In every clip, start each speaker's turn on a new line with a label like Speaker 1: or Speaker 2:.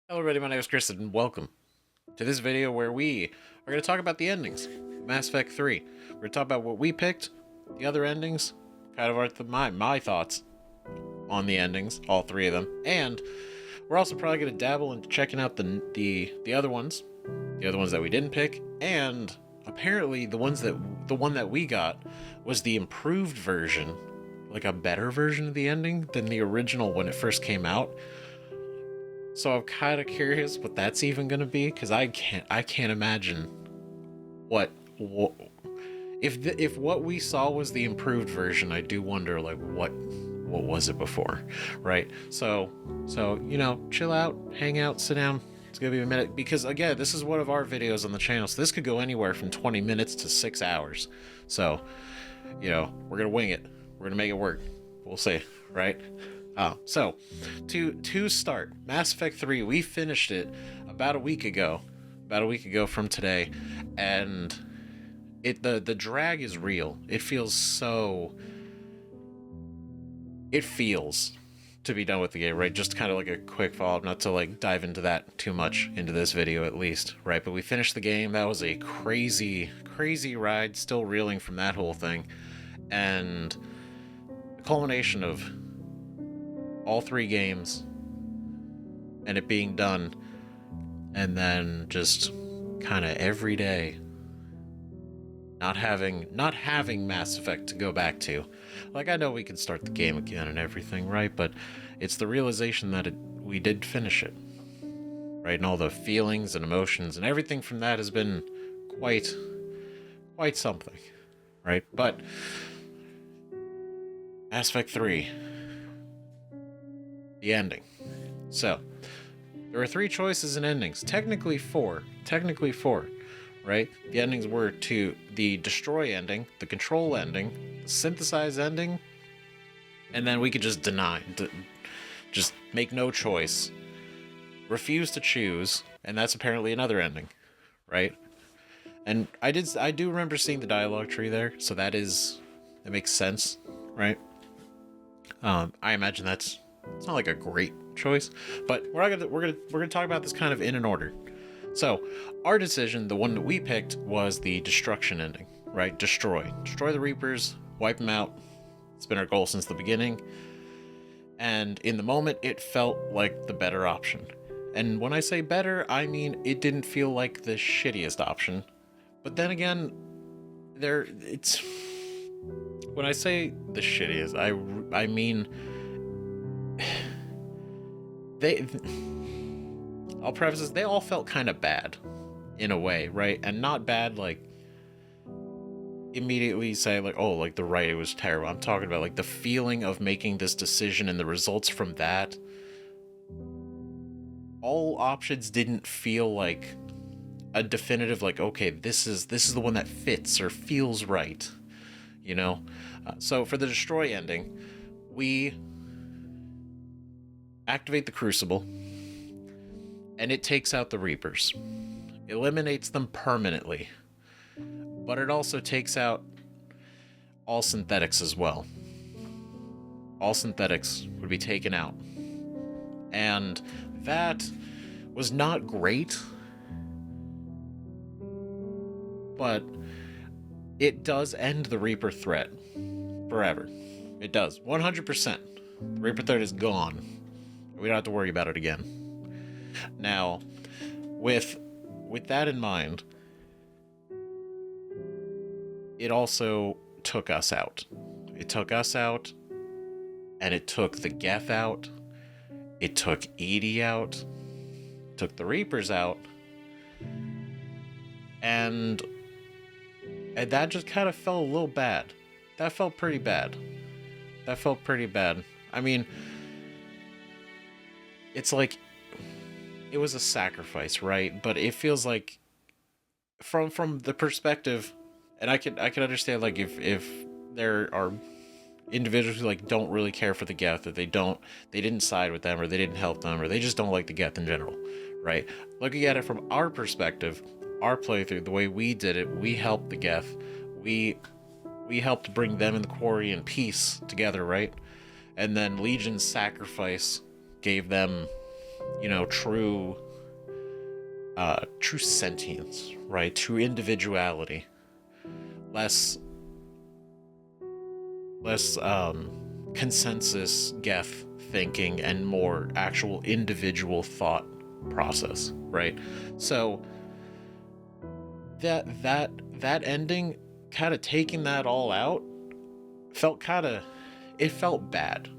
Speaker 1: Hello everybody, my name is Chris and welcome to this video where we are going to talk about the endings. Mass Effect 3. We're going to talk about what we picked, the other endings, kind of my thoughts on the endings, all three of them, and we're also probably going to dabble into checking out the other ones that we didn't pick, and apparently the one that we got was the improved version, like a better version of the ending than the original when it first came out. So I'm kind of curious what that's even going to be, because I can't imagine what if what we saw was the improved version. I do wonder, like, what was it before, right? So chill out, hang out, sit down. It's gonna be a minute, because again, this is one of our videos on the channel, so this could go anywhere from 20 minutes to 6 hours. So we're gonna wing it. We're gonna make it work. We'll see, right? So to start, Mass Effect 3, we finished it about a week ago from today, and the drag is real. It feels to be done with the game, right? Just kind of like a quick follow-up, not to like dive into that too much into this video at least, right? But we finished the game. That was a crazy ride, still reeling from that whole thing, and the culmination of all three games and it being done, and then just kind of every day not having Mass Effect to go back to. Like, I know we can start the game again and everything, right? But it's the realization that we did finish it, right? And all the feelings and emotions and everything from that has been quite something, right? But Mass Effect 3, the ending. So there were three choices in endings, technically four, right? The endings were to the destroy ending, the control ending, the synthesize ending, and then we could just just make no choice, refuse to choose, and that's apparently another ending, right? And I do remember seeing the dialogue tree there, so that makes sense, right? I imagine it's not like a great choice, but we're gonna talk about this kind of in an order. So our decision, the one that we picked, was the destruction ending, right? Destroy the Reapers, wipe them out. It's been our goal since the beginning, and in the moment it felt like the better option. And when I say better, I mean it didn't feel like the shittiest option. But then again, when I say the shittiest, I mean I'll preface this, they all felt kind of bad in a way, right? And not bad like immediately say like, oh, like the writing was terrible. I'm talking about like the feeling of making this decision and the results from that. All options didn't feel like a definitive, like, okay, this is the one that fits or feels right, so for the destroy ending, we activate the Crucible, and it takes out the Reapers, eliminates them permanently, but it also takes out all synthetics as well. All synthetics would be taken out, and that was not great, but it does end the Reaper threat forever. It does, 100%. The Reaper threat is gone. We don't have to worry about it again. Now, with that in mind, it also took us out. It took us out, and it took the Geth out. It took EDI out. Took the Reapers out. And that just kind of felt a little bad. That felt pretty bad. I mean, it's like it was a sacrifice, right? But it feels like from the perspective, and I can understand, like, if there are individuals who like don't really care for the Geth, or they didn't side with them, or they didn't help them, or they just don't like the Geth in general, right? Looking at it from our perspective, our playthrough, the way we did it, we helped the Geth. We helped bring them and the Quarry in peace together, right? And then Legion's sacrifice gave them true sentience, right? True individuality. Less consensus geth thinking and more actual individual thought process, right? So that ending, kind of taking that all out, it felt bad.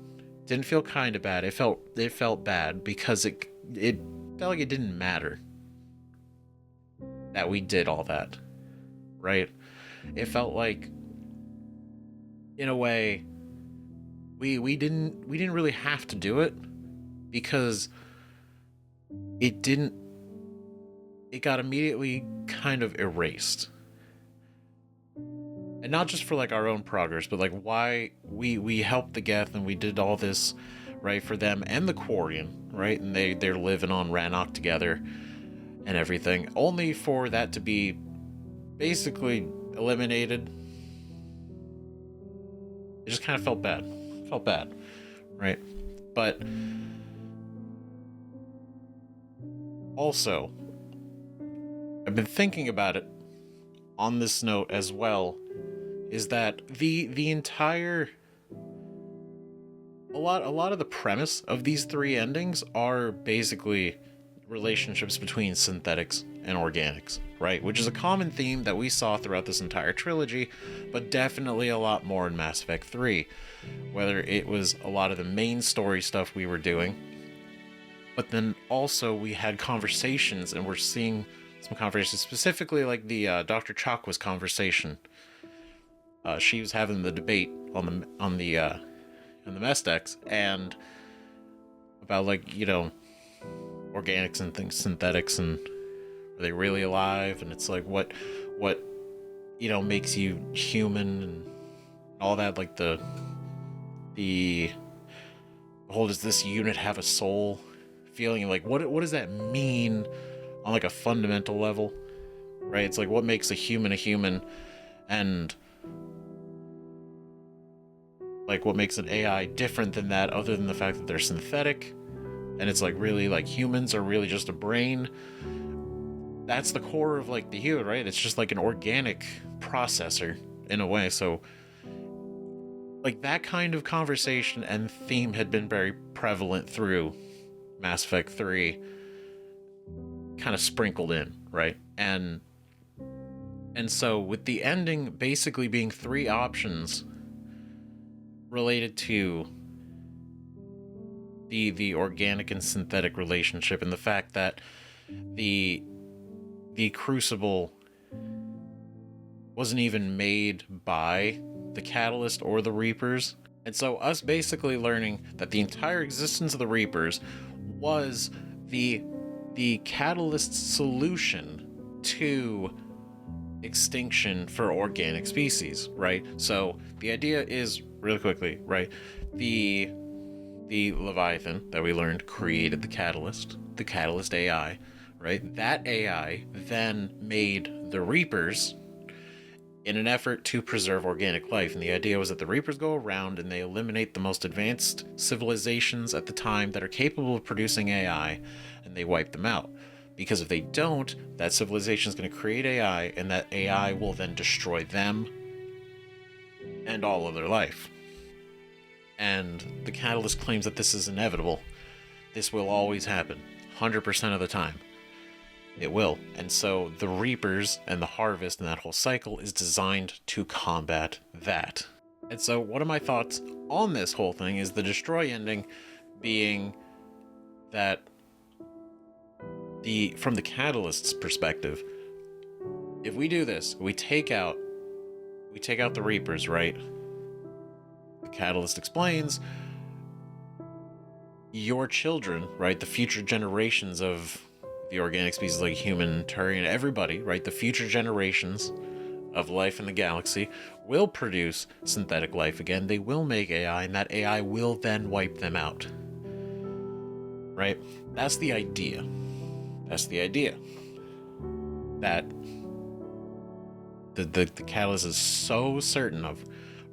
Speaker 1: Didn't feel kind of bad. It felt bad because it felt like it didn't matter that we did all that, right? It felt like, in a way, we didn't really have to do it, because it got immediately kind of erased. And not just for like our own progress, but like why we helped the Geth and we did all this, right, for them and the Quarian, right? And they're living on Rannoch together and everything, only for that to be basically eliminated. It just kind of felt bad, right? But also, I've been thinking about it on this note as well, is that the entire, a lot of the premise of these three endings are basically relationships between synthetics and organics, right? Which is a common theme that we saw throughout this entire trilogy, but definitely a lot more in Mass Effect 3. Whether it was a lot of the main story stuff we were doing, but then also we had conversations, and we're seeing some conversations, specifically like the Dr. Chakwa's conversation. She was having the debate on the mess decks, and about, like, organics and things, synthetics, and are they really alive? And it's like, what makes you human and all that, like the whole, does this unit have a soul feeling, like what does that mean on like a fundamental level, right? It's like, what makes a human, and like what makes an AI different than that, other than the fact that they're synthetic. And it's like, really, like, humans are really just a brain. That's the core of like the human, right? It's just like an organic processor in a way. So like that kind of conversation and theme had been very prevalent through Mass Effect 3, kind of sprinkled in, right? And so with the ending basically being three options related to the organic and synthetic relationship, and the fact that the Crucible wasn't even made by the Catalyst or the Reapers. And so us basically learning that the entire existence of the Reapers was the Catalyst's solution to extinction for organic species, right? So the idea is, really quickly, right, the Leviathan that we learned created the Catalyst AI, right? That AI then made the Reapers in an effort to preserve organic life. And the idea was that the Reapers go around and they eliminate the most advanced civilizations at the time that are capable of producing AI, and they wipe them out. Because if they don't, that civilization is going to create AI, and that AI will then destroy them and all of their life. And the Catalyst claims that this is inevitable. This will always happen, 100% of the time. It will. And so the Reapers and the Harvest and that whole cycle is designed to combat that. And so one of my thoughts on this whole thing is the Destroy ending being that from the Catalyst's perspective, if we do this, we take out the Reapers, right? The Catalyst explains, your children, right, the future generations of the organic species, like human, Turian, everybody, right, the future generations of life in the galaxy will produce synthetic life again. They will make AI, and that AI will then wipe them out. Right? That's the idea. That the Catalyst is so certain of,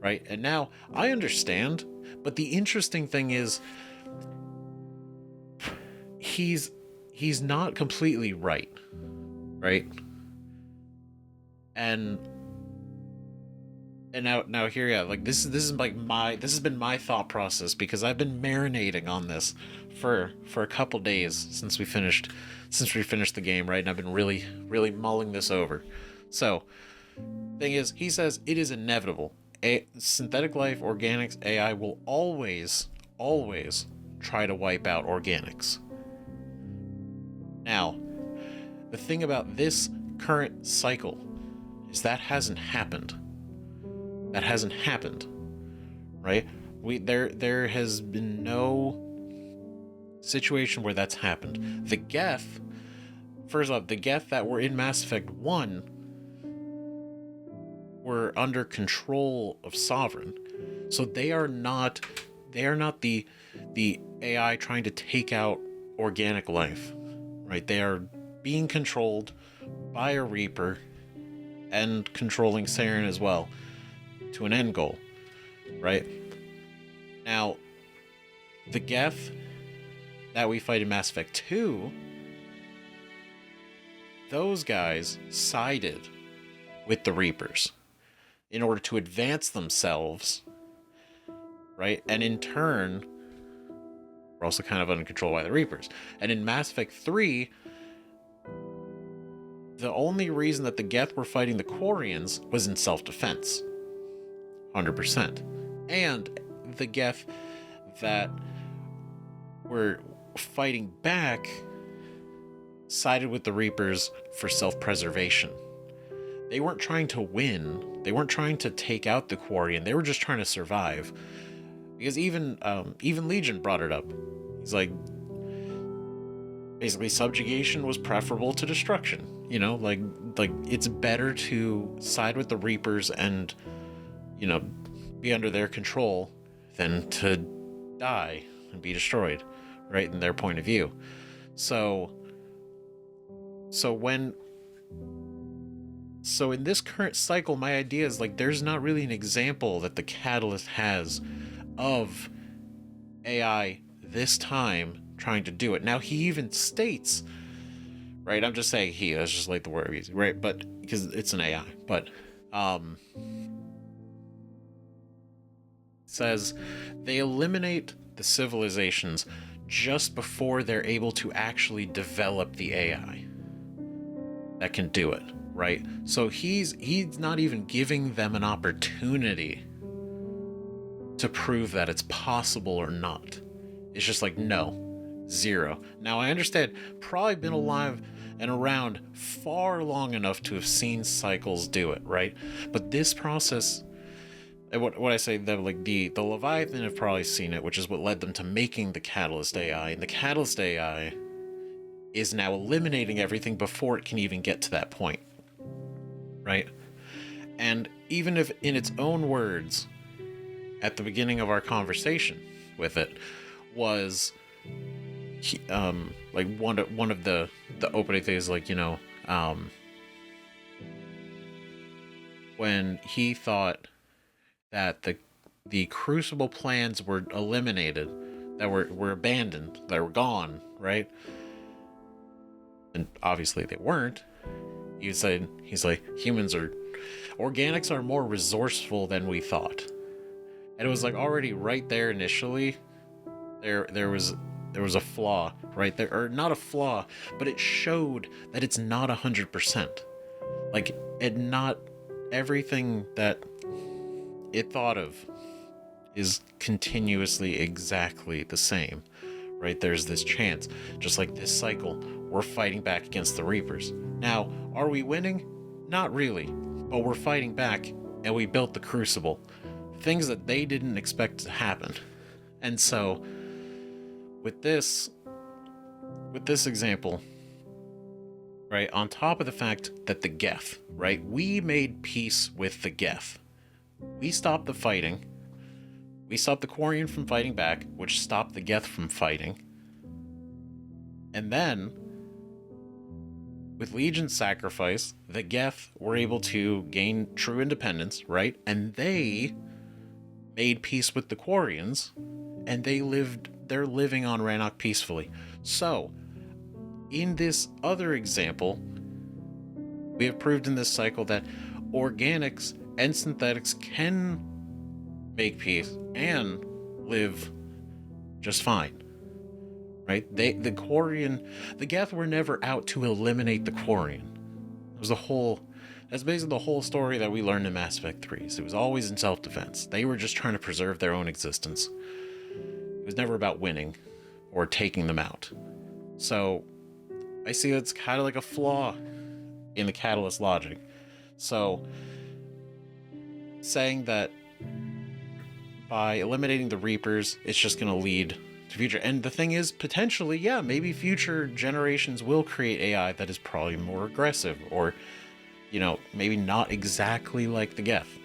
Speaker 1: right? And now, I understand, but the interesting thing is, he's not completely right, right? And now here, yeah, like this is like this has been my thought process, because I've been marinating on this for a couple days since we finished the game, right? And I've been really mulling this over. So thing is, he says it is inevitable. Synthetic life, organics, AI will always try to wipe out organics. Now, the thing about this current cycle is that hasn't happened. That hasn't happened, right? There has been no situation where that's happened. The Geth, first off, the Geth that were in Mass Effect 1 were under control of Sovereign. So they are not the AI trying to take out organic life, right? They are being controlled by a Reaper and controlling Saren as well, to an end goal, right? Now, the Geth that we fight in Mass Effect 2, those guys sided with the Reapers in order to advance themselves, right? And in turn, we're also kind of under control by the Reapers. And in Mass Effect 3, the only reason that the Geth were fighting the Quarians was in self-defense. 100%. And the Geth that were fighting back sided with the Reapers for self-preservation. They weren't trying to win. They weren't trying to take out the Quarian. They were just trying to survive. Because even Legion brought it up. He's like, basically, subjugation was preferable to destruction. You know, like it's better to side with the Reapers and, you know, be under their control than to die and be destroyed, right, in their point of view. So in this current cycle, my idea is like there's not really an example that the Catalyst has of AI this time trying to do it. Now, he even states, right, I'm just saying he, that's just like the word easy, right, but because it's an AI, but says they eliminate the civilizations just before they're able to actually develop the AI that can do it, right? So he's not even giving them an opportunity to prove that it's possible or not. It's just like, no, zero. Now, I understand, probably been alive and around far long enough to have seen cycles do it, right? But this process, what I say, that like the Leviathan have probably seen it, which is what led them to making the Catalyst AI, and the Catalyst AI is now eliminating everything before it can even get to that point, right? And even if in its own words, at the beginning of our conversation with it, was like one of the opening things, like, you know, when he thought that the Crucible plans were eliminated, that were abandoned, that were gone, right? And obviously they weren't. He's like, organics are more resourceful than we thought. And it was like already right there initially, there was a flaw right there, or not a flaw, but it showed that it's not 100%. Like, not everything that it thought of is continuously exactly the same, right? There's this chance, just like this cycle, we're fighting back against the Reapers. Now, are we winning? Not really, but we're fighting back, and we built the Crucible. Things that they didn't expect to happen. And so, with this example, right, on top of the fact that the Geth, right, we made peace with the Geth. We stopped the fighting. We stopped the Quarian from fighting back, which stopped the Geth from fighting. And then, with Legion's sacrifice, the Geth were able to gain true independence, right? And they made peace with the Quarians, and they're living on Rannoch peacefully. So, in this other example, we have proved in this cycle that organics and synthetics can make peace and live just fine. Right? The Quarian, the Geth were never out to eliminate the Quarian. It was that's basically the whole story that we learned in Mass Effect 3. So it was always in self-defense. They were just trying to preserve their own existence. It was never about winning or taking them out. So I see that's kind of like a flaw in the Catalyst logic. So saying that by eliminating the Reapers, it's just going to lead to future. And the thing is, potentially, yeah, maybe future generations will create AI that is probably more aggressive, or, you know, maybe not exactly like the Geth,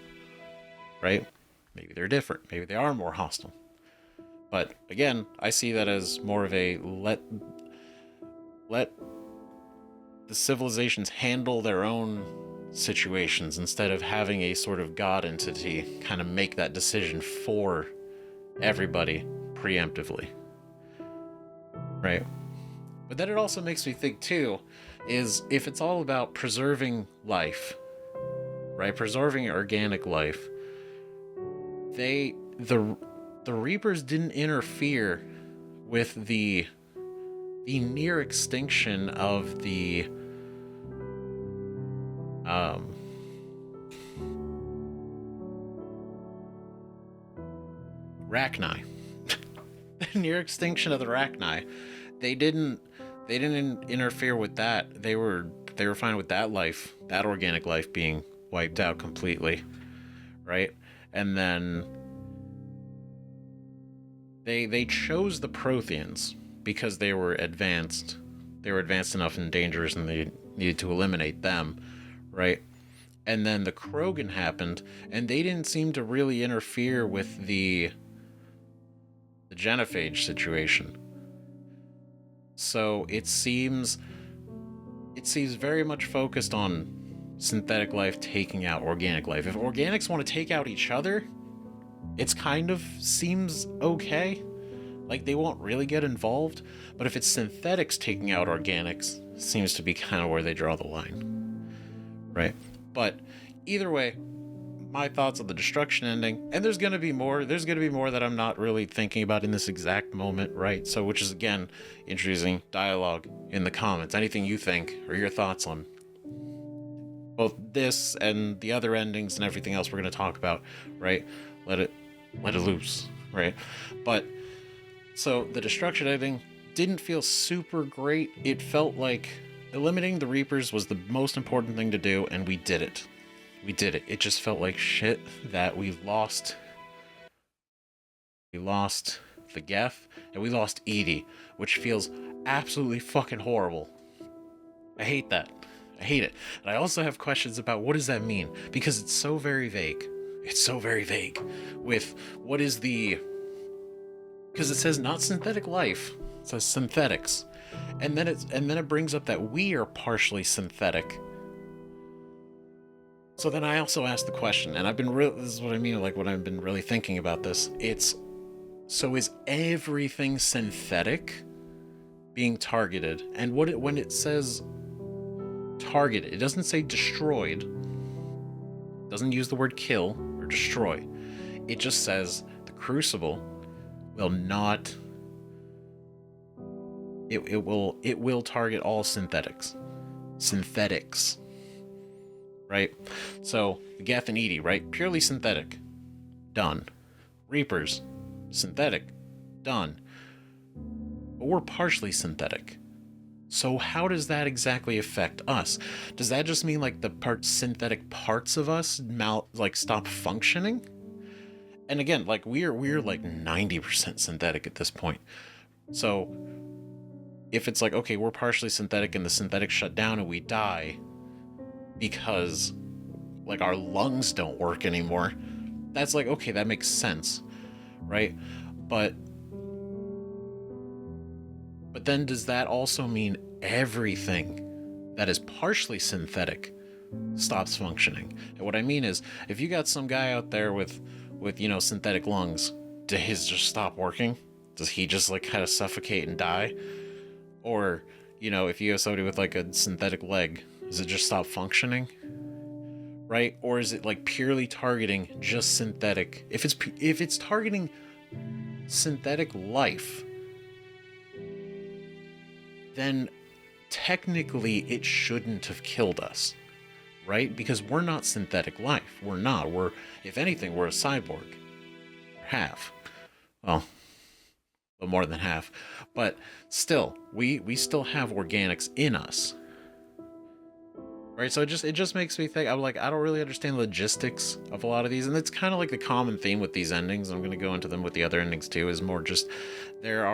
Speaker 1: right? Maybe they're different. Maybe they are more hostile. But again, I see that as more of a let the civilizations handle their own situations instead of having a sort of god entity kind of make that decision for everybody preemptively, right? But then it also makes me think too, is if it's all about preserving life, right, preserving organic life, the Reapers didn't interfere with the near extinction of the Rachni. The near extinction of the Rachni. They didn't interfere with that. They were fine with that life, that organic life being wiped out completely, right? And then they chose the Protheans because they were advanced. They were advanced enough and dangerous, and they needed to eliminate them, right? And then the Krogan happened, and they didn't seem to really interfere with the genophage situation. So it seems very much focused on synthetic life taking out organic life. If organics want to take out each other, it's kind of seems okay. Like, they won't really get involved. But if it's synthetics taking out organics, seems to be kind of where they draw the line, right? But either way, my thoughts on the destruction ending, and there's going to be more that I'm not really thinking about in this exact moment, right? So, which is, again, introducing dialogue in the comments. Anything you think or your thoughts on both this and the other endings and everything else we're going to talk about, right? Let it loose, right? But so the destruction ending didn't feel super great. It felt like eliminating the Reapers was the most important thing to do, and we did it. It just felt like shit that we lost the Geth, and we lost EDI, which feels absolutely fucking horrible. I hate that. I hate it. And I also have questions about what does that mean, because it's so very vague. With what is because it says not synthetic life, it says synthetics. And then it brings up that we are partially synthetic. So then I also asked the question, and this is what I mean, like, when I've been really thinking about this. So is everything synthetic being targeted? And when it says targeted, it doesn't say destroyed. It doesn't use the word kill or destroy. It just says the Crucible will not. It will target all synthetics. Right? So, the Geth and EDI, right? Purely synthetic. Done. Reapers. Synthetic. Done. But we're partially synthetic. So how does that exactly affect us? Does that just mean, like, the synthetic parts of us stop functioning? And again, like, we're like 90% synthetic at this point. So if it's like, okay, we're partially synthetic and the synthetics shut down and we die because, like, our lungs don't work anymore, that's like, okay, that makes sense, right? But then does that also mean everything that is partially synthetic stops functioning? And what I mean is, if you got some guy out there with synthetic lungs, do his just stop working? Does he just, like, kind of suffocate and die? Or, you know, if you have somebody with like a synthetic leg, does it just stop functioning? Right? Or is it like purely targeting just synthetic? If it's targeting synthetic life, then technically it shouldn't have killed us, right? Because we're not synthetic life. We're not. We're, if anything, we're a cyborg. Half. Well, a little more than half. But still, we still have organics in us. Right, so it just makes me think. I'm like, I don't really understand the logistics of a lot of these, and it's kind of like the common theme with these endings. I'm going to go into them with the other endings too. Is more just there's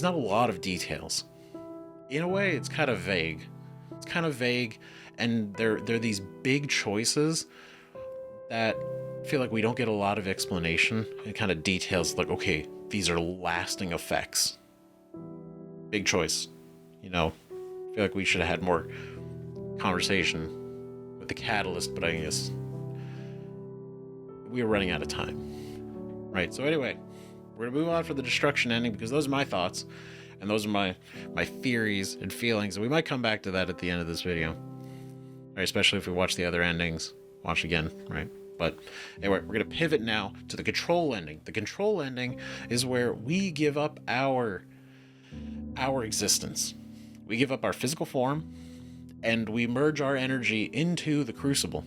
Speaker 1: not a lot of details. In a way, it's kind of vague. It's kind of vague, and they're these big choices that feel like we don't get a lot of explanation. It kind of details like, okay, these are lasting effects. Big choice, you know. I feel like we should have had more conversation with the catalyst, but I guess we were running out of time. Right, so anyway, we're gonna move on for the destruction ending because those are my thoughts and those are my theories and feelings, and we might come back to that at the end of this video. Right, especially if we watch the other endings. Watch again, right? But anyway, we're gonna pivot now to the control ending. The control ending is where we give up our existence. We give up our physical form, and we merge our energy into the crucible.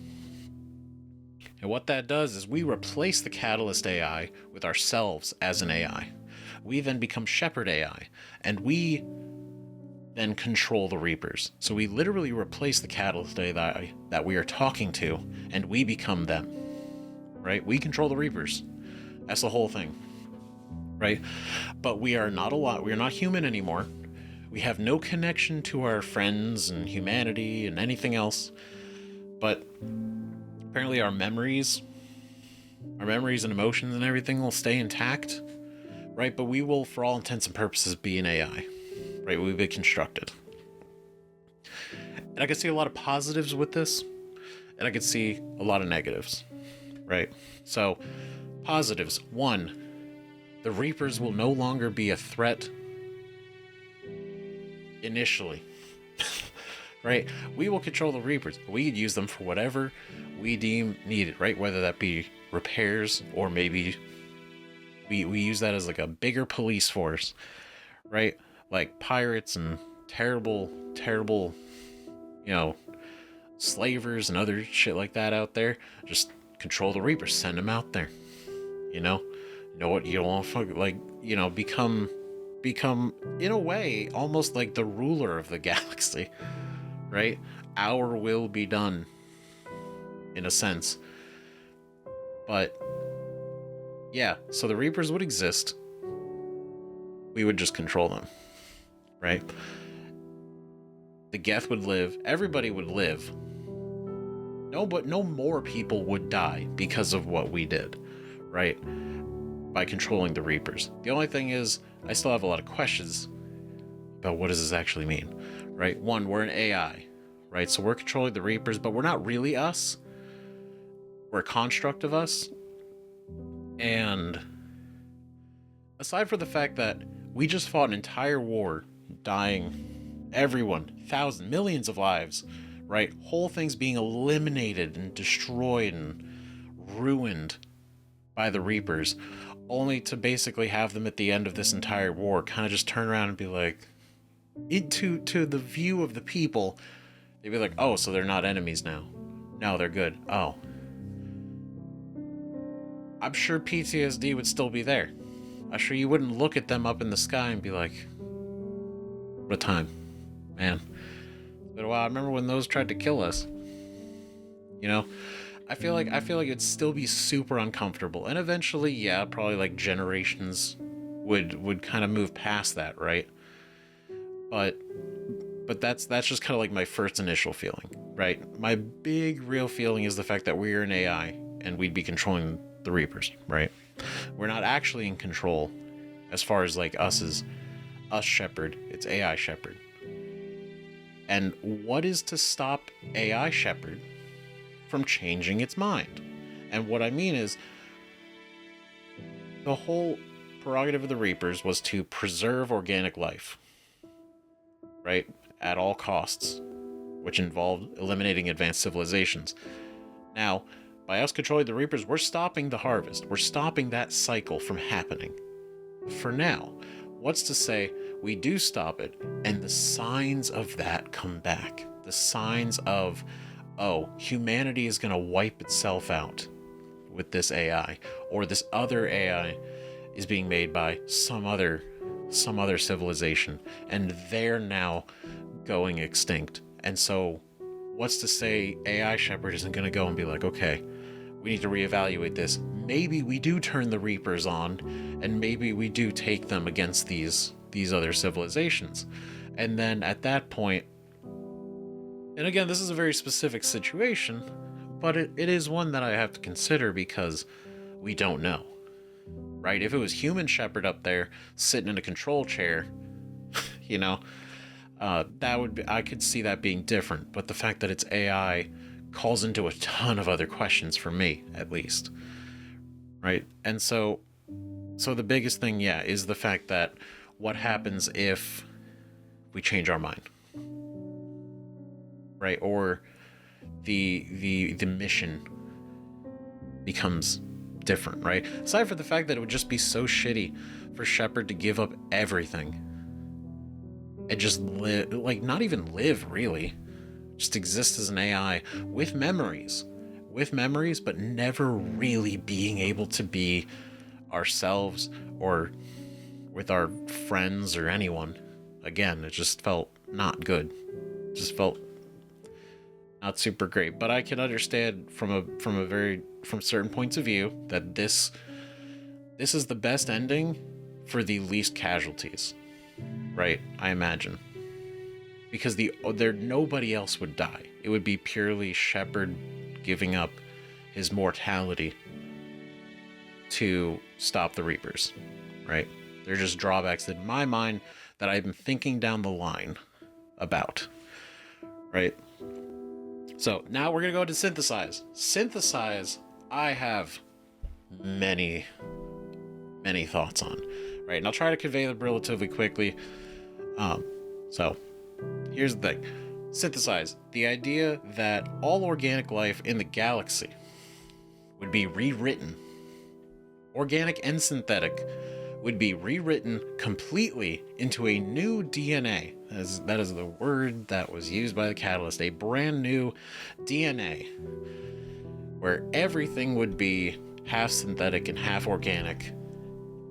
Speaker 1: And what that does is we replace the Catalyst AI with ourselves as an AI. We then become Shepard AI, and we then control the Reapers. So we literally replace the Catalyst AI that we are talking to, and we become them. Right? We control the Reapers. That's the whole thing. Right? But we are not we are not human anymore. We have no connection to our friends and humanity and anything else. But apparently our memories and emotions and everything will stay intact. Right? But we will, for all intents and purposes, be an AI. Right? We've been constructed. And I can see a lot of positives with this. And I can see a lot of negatives. Right? So, positives. 1, the Reapers will no longer be a threat initially. Right? We will control the Reapers. We could use them for whatever we deem needed, right? Whether that be repairs or maybe we use that as like a bigger police force, right? Like pirates and terrible, you know, slavers and other shit like that out there. Just control the Reapers, send them out there. You know what? You don't want to like, you know, become in a way almost like the ruler of the galaxy, right? Our will be done, in a sense. But yeah, so the Reapers would exist. We would just control them, right? The Geth would live. Everybody would live. But no more people would die because of what we did, right? By controlling the Reapers. The only thing is, I still have a lot of questions about what does this actually mean, right? 1, we're an AI, right? So we're controlling the Reapers, but we're not really us. We're a construct of us. And aside from the fact that we just fought an entire war, dying everyone, thousands, millions of lives, right? Whole things being eliminated and destroyed and ruined by the Reapers, only to basically have them at the end of this entire war kind of just turn around and be like, to the view of the people, they'd be like, oh, so they're not enemies now. No, they're good. Oh. I'm sure PTSD would still be there. I'm sure you wouldn't look at them up in the sky and be like, what a time, man. It's been a while. I remember when those tried to kill us. You know? I feel like it'd still be super uncomfortable. And eventually, yeah, probably like generations would kind of move past that, right? But that's just kind of like my first initial feeling, right? My big real feeling is the fact that we're an AI and we'd be controlling the Reapers, right? We're not actually in control as far as like us Shepard. It's AI Shepard. And what is to stop AI Shepard from changing its mind? And what I mean is, the whole prerogative of the Reapers was to preserve organic life, right? At all costs, which involved eliminating advanced civilizations. Now, by us controlling the Reapers, we're stopping the harvest. We're stopping that cycle from happening. For now, what's to say we do stop it, and the signs of that come back? The signs of, oh, humanity is going to wipe itself out with this AI, or this other AI is being made by some other civilization, and they're now going extinct. And so what's to say AI Shepard isn't going to go and be like, okay, we need to reevaluate this. Maybe we do turn the Reapers on, and maybe we do take them against these other civilizations. And then at that point, and again, this is a very specific situation, but it is one that I have to consider because we don't know, right? If it was human Shepard up there sitting in a control chair, you know, that would be, I could see that being different. But the fact that it's AI calls into a ton of other questions for me, at least, right? And so the biggest thing, yeah, is the fact that what happens if we change our mind, right? Or the mission becomes different, right? Aside from the fact that it would just be so shitty for Shepard to give up everything and just live, like, not even live, really, just exist as an AI with memories, but never really being able to be ourselves or with our friends or anyone. Again, it just felt not good. It just felt not super great. But I can understand from certain points of view that this is the best ending for the least casualties, right? I imagine, because nobody else would die. It would be purely Shepard giving up his mortality to stop the Reapers, right? They're just drawbacks in my mind that I've been thinking down the line about, right? So now we're going to go to synthesize. Synthesize, I have many thoughts on, right? And I'll try to convey them relatively quickly. So here's the thing. Synthesize, the idea that all organic life in the galaxy would be rewritten. Organic and synthetic would be rewritten completely into a new DNA. That is the word that was used by the Catalyst. A brand new DNA where everything would be half synthetic and half organic.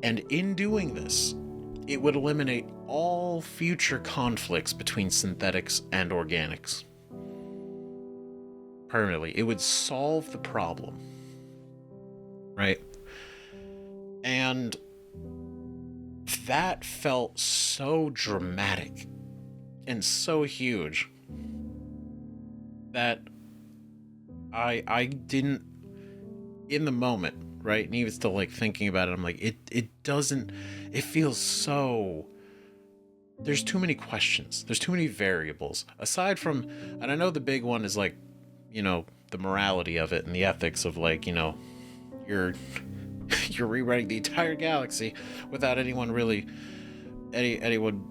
Speaker 1: And in doing this, it would eliminate all future conflicts between synthetics and organics. Permanently. It would solve the problem. Right? And that felt so dramatic and so huge that I didn't, in the moment, right? And even still, like, thinking about it, I'm like, it feels so, there's too many questions. There's too many variables. Aside from, and I know the big one is, like, you know, the morality of it and the ethics of, like, you know, you're rewriting the entire galaxy without anyone really, anyone,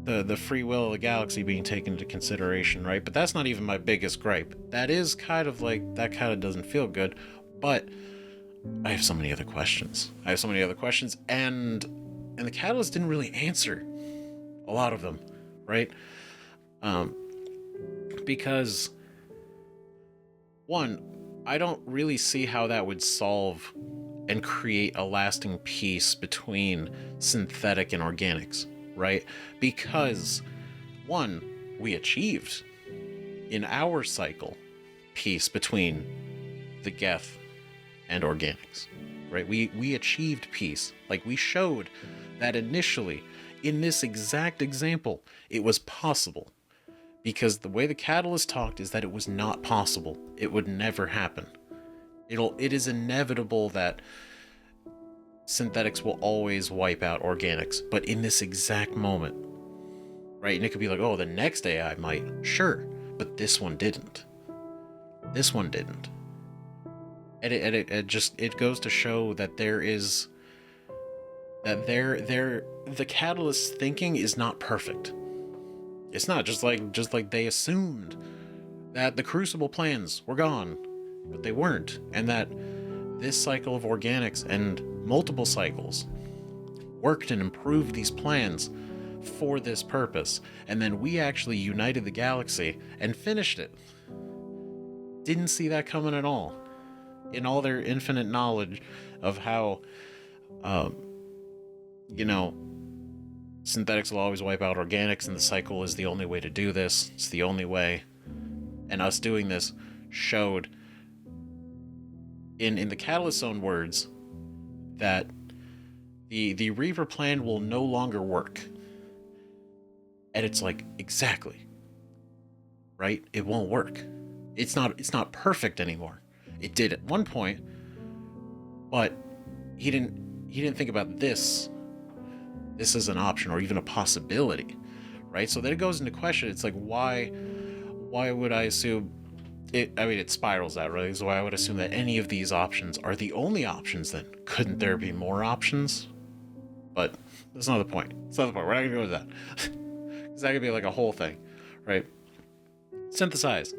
Speaker 1: the free will of the galaxy being taken into consideration, right? But that's not even my biggest gripe. That is kind of like, that kind of doesn't feel good, but I have so many other questions. And the Catalyst didn't really answer a lot of them, right? Because one, I don't really see how that would solve and create a lasting peace between synthetic and organics, right? Because one, we achieved in our cycle peace between the Geth and organics, right? We achieved peace. Like, we showed that initially in this exact example, it was possible, because the way the Catalyst talked is that it was not possible. It would never happen. It is inevitable that synthetics will always wipe out organics, but in this exact moment, right? And it could be like, oh, the next AI might, sure, but this one didn't. And it goes to show that the Catalyst's thinking is not perfect. It's not just like they assumed that the Crucible plans were gone, but they weren't, and that this cycle of organics and multiple cycles worked and improved these plans for this purpose, and then we actually united the galaxy and finished it. Didn't see that coming at all. In all their infinite knowledge of how, you know, synthetics will always wipe out organics, and the cycle is the only way to do this. It's the only way. And us doing this showed, in the Catalyst's own words, that the Reaper plan will no longer work. And it's like, exactly. Right? It won't work. It's not perfect anymore. It did at one point, but he didn't think about this as an option or even a possibility, right? So then it goes into question. It's like, why would I assume it? I mean, it spirals out, right? So why I would assume that any of these options are the only options then? Couldn't there be more options? But that's not the point. That's not the point. We're not gonna go to that. Because that could be like a whole thing, right? Synthesize.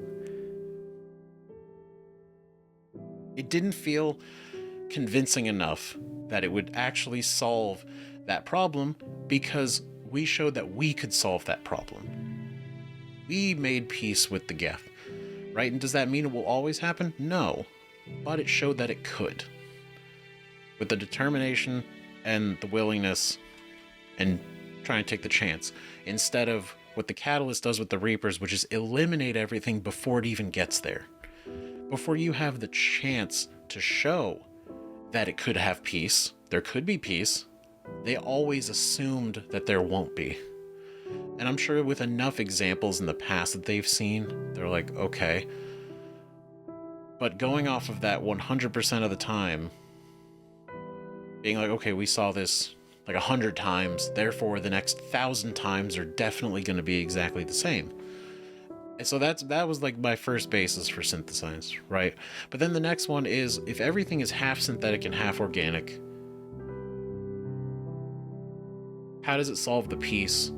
Speaker 1: It didn't feel convincing enough that it would actually solve that problem, because we showed that we could solve that problem. We made peace with the Geth, right? And does that mean it will always happen? No. But it showed that it could. With the determination and the willingness and trying to take the chance, instead of what the Catalyst does with the Reapers, which is eliminate everything before it even gets there. Before you have the chance to show that it could have peace, there could be peace, they always assumed that there won't be. And I'm sure with enough examples in the past that they've seen, they're like, okay. But going off of that 100% of the time, being like, okay, we saw this like 100 times, therefore the next 1,000 times are definitely going to be exactly the same. And so that was like my first basis for synthesize, right? But then the next one is, if everything is half synthetic and half organic, how does it solve the piece?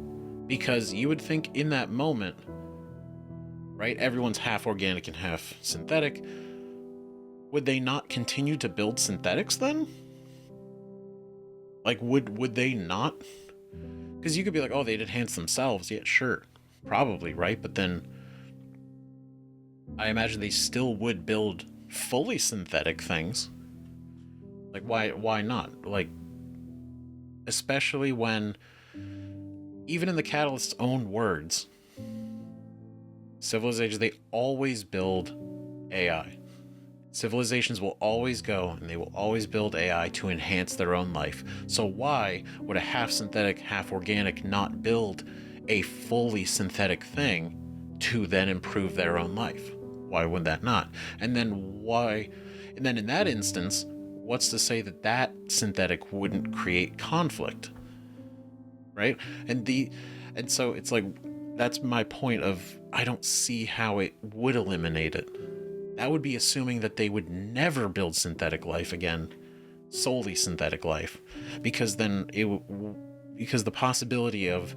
Speaker 1: Because you would think in that moment, right, everyone's half organic and half synthetic. Would they not continue to build synthetics then? Like, would they not? Because you could be like, oh, they'd enhance themselves. Yeah, sure. Probably, right? But then I imagine they still would build fully synthetic things. Like, why not? Like, especially when, even in the Catalyst's own words, civilizations, they always build AI. Civilizations will always go and they will always build AI to enhance their own life. So why would a half synthetic, half organic not build a fully synthetic thing to then improve their own life? Why would that not? And then in that instance, what's to say that that synthetic wouldn't create conflict? Right? And so it's like, that's my point of, I don't see how it would eliminate it. That would be assuming that they would never build synthetic life again, solely synthetic life, because then because the possibility of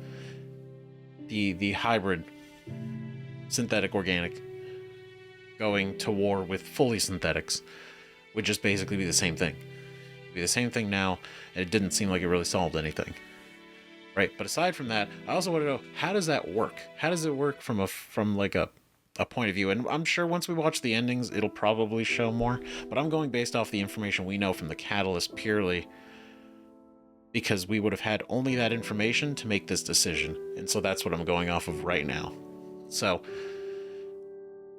Speaker 1: the hybrid synthetic organic going to war with fully synthetics would just basically be the same thing. It'd be the same thing now, and it didn't seem like it really solved anything. Right? But aside from that, I also want to know, how does that work? How does it work from a point of view? And I'm sure once we watch the endings, it'll probably show more, but I'm going based off the information we know from the Catalyst purely because we would have had only that information to make this decision. And so that's what I'm going off of right now. So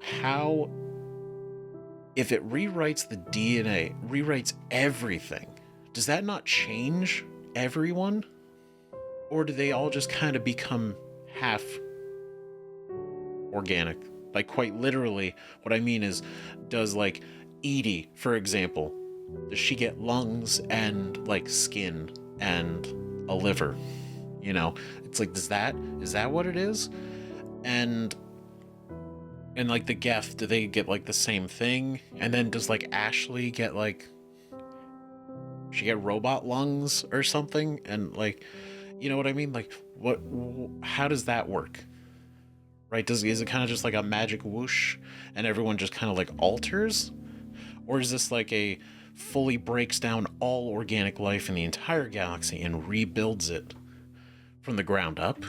Speaker 1: how, if it rewrites the DNA, rewrites everything, does that not change everyone? Or do they all just kind of become half organic? Like, quite literally, what I mean is, does, like, Edie, for example, does she get lungs and, like, skin and a liver? You know, it's like, is that what it is? And like, the Geth, do they get, like, the same thing? And then does, like, Ashley get, like, she get robot lungs or something? And, like, you know what I mean? Like, how does that work? right? Is it kind of just like a magic whoosh and everyone just kind of like alters? Or is this like a fully breaks down all organic life in the entire galaxy and rebuilds it from the ground up?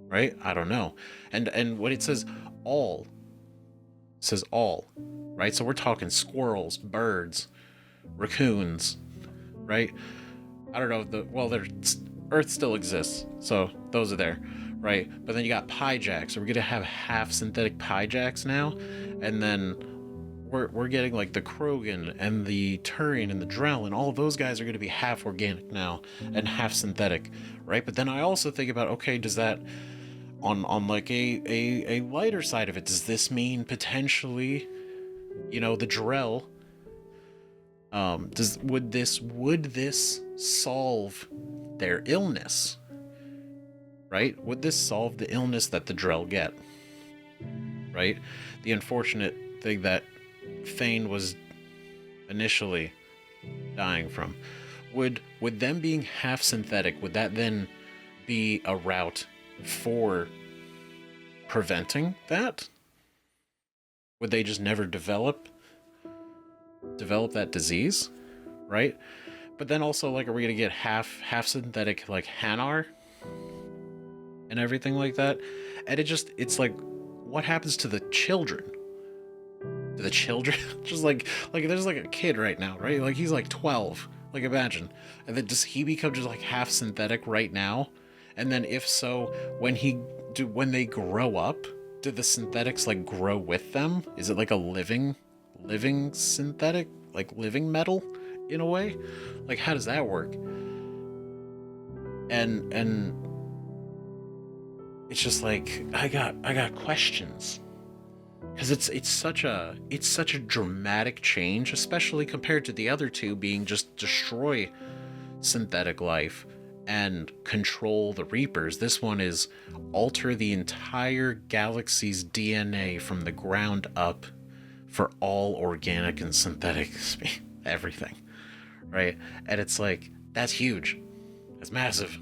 Speaker 1: Right? I don't know. And when it says all, it says all, right? So we're talking squirrels, birds, raccoons, right? I don't know. Earth still exists, so those are there, right? But then you got Pyjaks. So we're gonna have half synthetic Pyjaks now, and then we're getting like the Krogan and the Turian and the Drell, and all of those guys are gonna be half organic now and half synthetic, right? But then I also think about, okay, does that on like a lighter side of it, does this mean potentially, the Drell, would this solve their illness, right? Would this solve the illness that the Drell get, right? The unfortunate thing that Thane was initially dying from. Would them being half synthetic, would that then be a route for preventing that? Would they just never develop that disease, right? But then also, like, are we gonna get half synthetic like Hanar and everything like that? And it's like, what happens to the children? To the children? Just like there's like a kid right now, right? Like he's like 12. Like imagine. And then does he become just like half synthetic right now? And then if so, when they grow up, do the synthetics like grow with them? Is it like a living synthetic, like living metal in a way? Like how does that work? And it's just like I got questions, because it's such a dramatic change, especially compared to the other two being just destroy synthetic life and control the Reapers. This one is alter the entire galaxy's DNA from the ground up for all organic and synthetic everything, right? And it's like, that's huge. That's massive,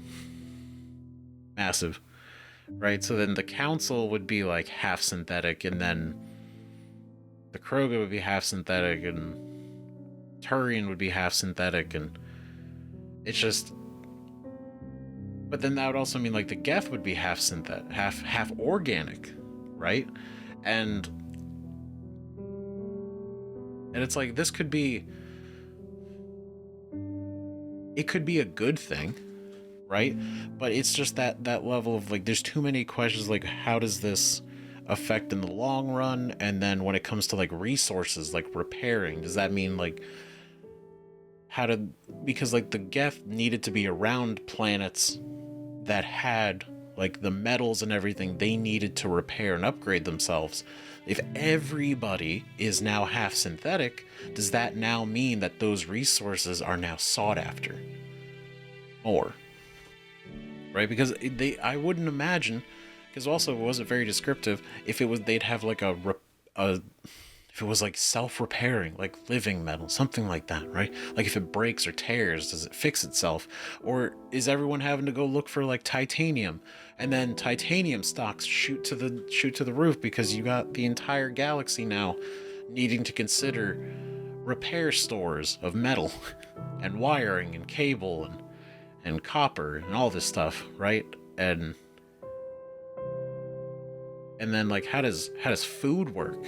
Speaker 1: right? So then the council would be like half synthetic, and then the Krogan would be half synthetic, and Turian would be half synthetic, and it's just. But then that would also mean like the Geth would be half synthetic, half organic, right? And it's like, this could be, it could be a good thing, right? But it's just that level of like, there's too many questions, like how does this affect in the long run? And then when it comes to like resources, like repairing, does that mean like because like the Geth needed to be around planets that had like the metals and everything they needed to repair and upgrade themselves. If everybody is now half synthetic, does that now mean that those resources are now sought after more? Right? Because I wouldn't imagine, because also it wasn't very descriptive, if they'd have like if it was like self-repairing, like living metal, something like that, right? Like if it breaks or tears, does it fix itself? Or is everyone having to go look for like titanium, and then titanium stocks shoot to the roof because you got the entire galaxy now needing to consider repair stores of metal and wiring and cable and copper and all this stuff, right? And then like how does food work?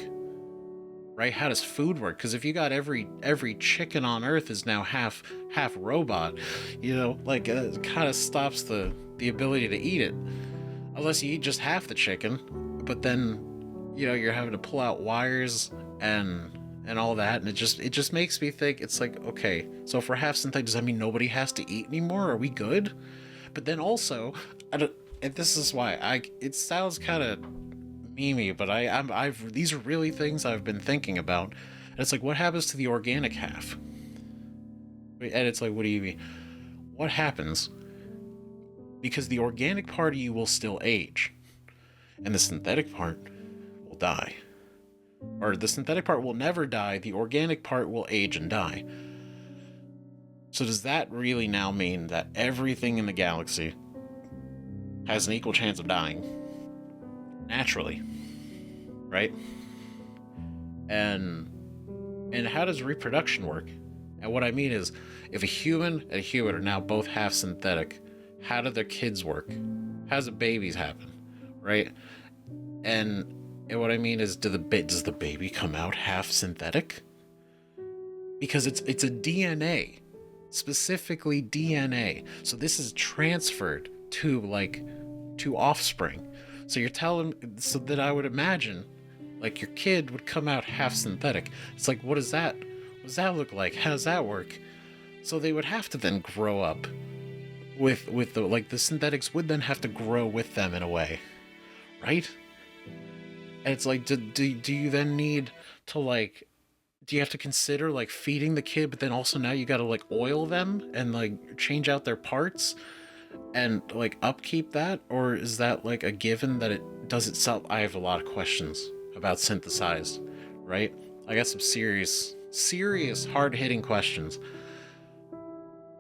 Speaker 1: Right? How does food work? Because if you got every chicken on Earth is now half robot, like it kind of stops the ability to eat it, unless you eat just half the chicken. But then, you're having to pull out wires and all that, and it just makes me think. It's like, okay, so if we're half synthetic, does that mean nobody has to eat anymore? Are we good? But then also, and this is why it sounds kind of memey, but I've these are really things I've been thinking about. And it's like, what happens to the organic half? And it's like, what do you mean? What happens? Because the organic part of you will still age, and the synthetic part will die. Or the synthetic part will never die, the organic part will age and die. So does that really now mean that everything in the galaxy has an equal chance of dying? naturally, right? And how does reproduction work? And what I mean is, if a human and a human are now both half synthetic, how do their kids work? How does the babies happen, right? And what I mean is, does the baby come out half synthetic? Because it's a DNA, specifically DNA. So this is transferred to offspring. So you're telling, so that I would imagine, like, your kid would come out half synthetic. It's like, what does that look like? How does that work? So they would have to then grow up with the, like, the synthetics would then have to grow with them in a way, right? And it's like, do you then need to, like, do you have to consider, like, feeding the kid, but then also now you gotta, like, oil them and, like, change out their parts and, like, upkeep that? Or is that, like, a given that it does itself? I have a lot of questions about synthesized, right? I got some serious hard-hitting questions.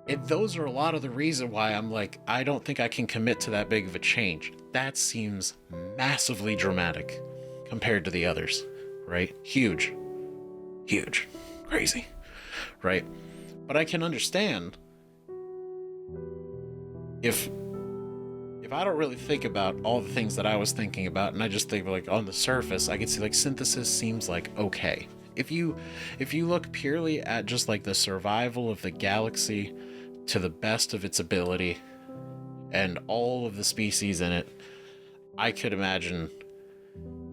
Speaker 1: And those are a lot of the reason why I'm like, I don't think I can commit to that big of a change. That seems massively dramatic compared to the others, right? Huge, crazy, right? But I can understand if I don't really think about all the things that I was thinking about, and I just think, like, on the surface, I can see, like, synthesis seems like okay. If you look purely at just, like, the survival of the galaxy to the best of its ability and all of the species in it, I could imagine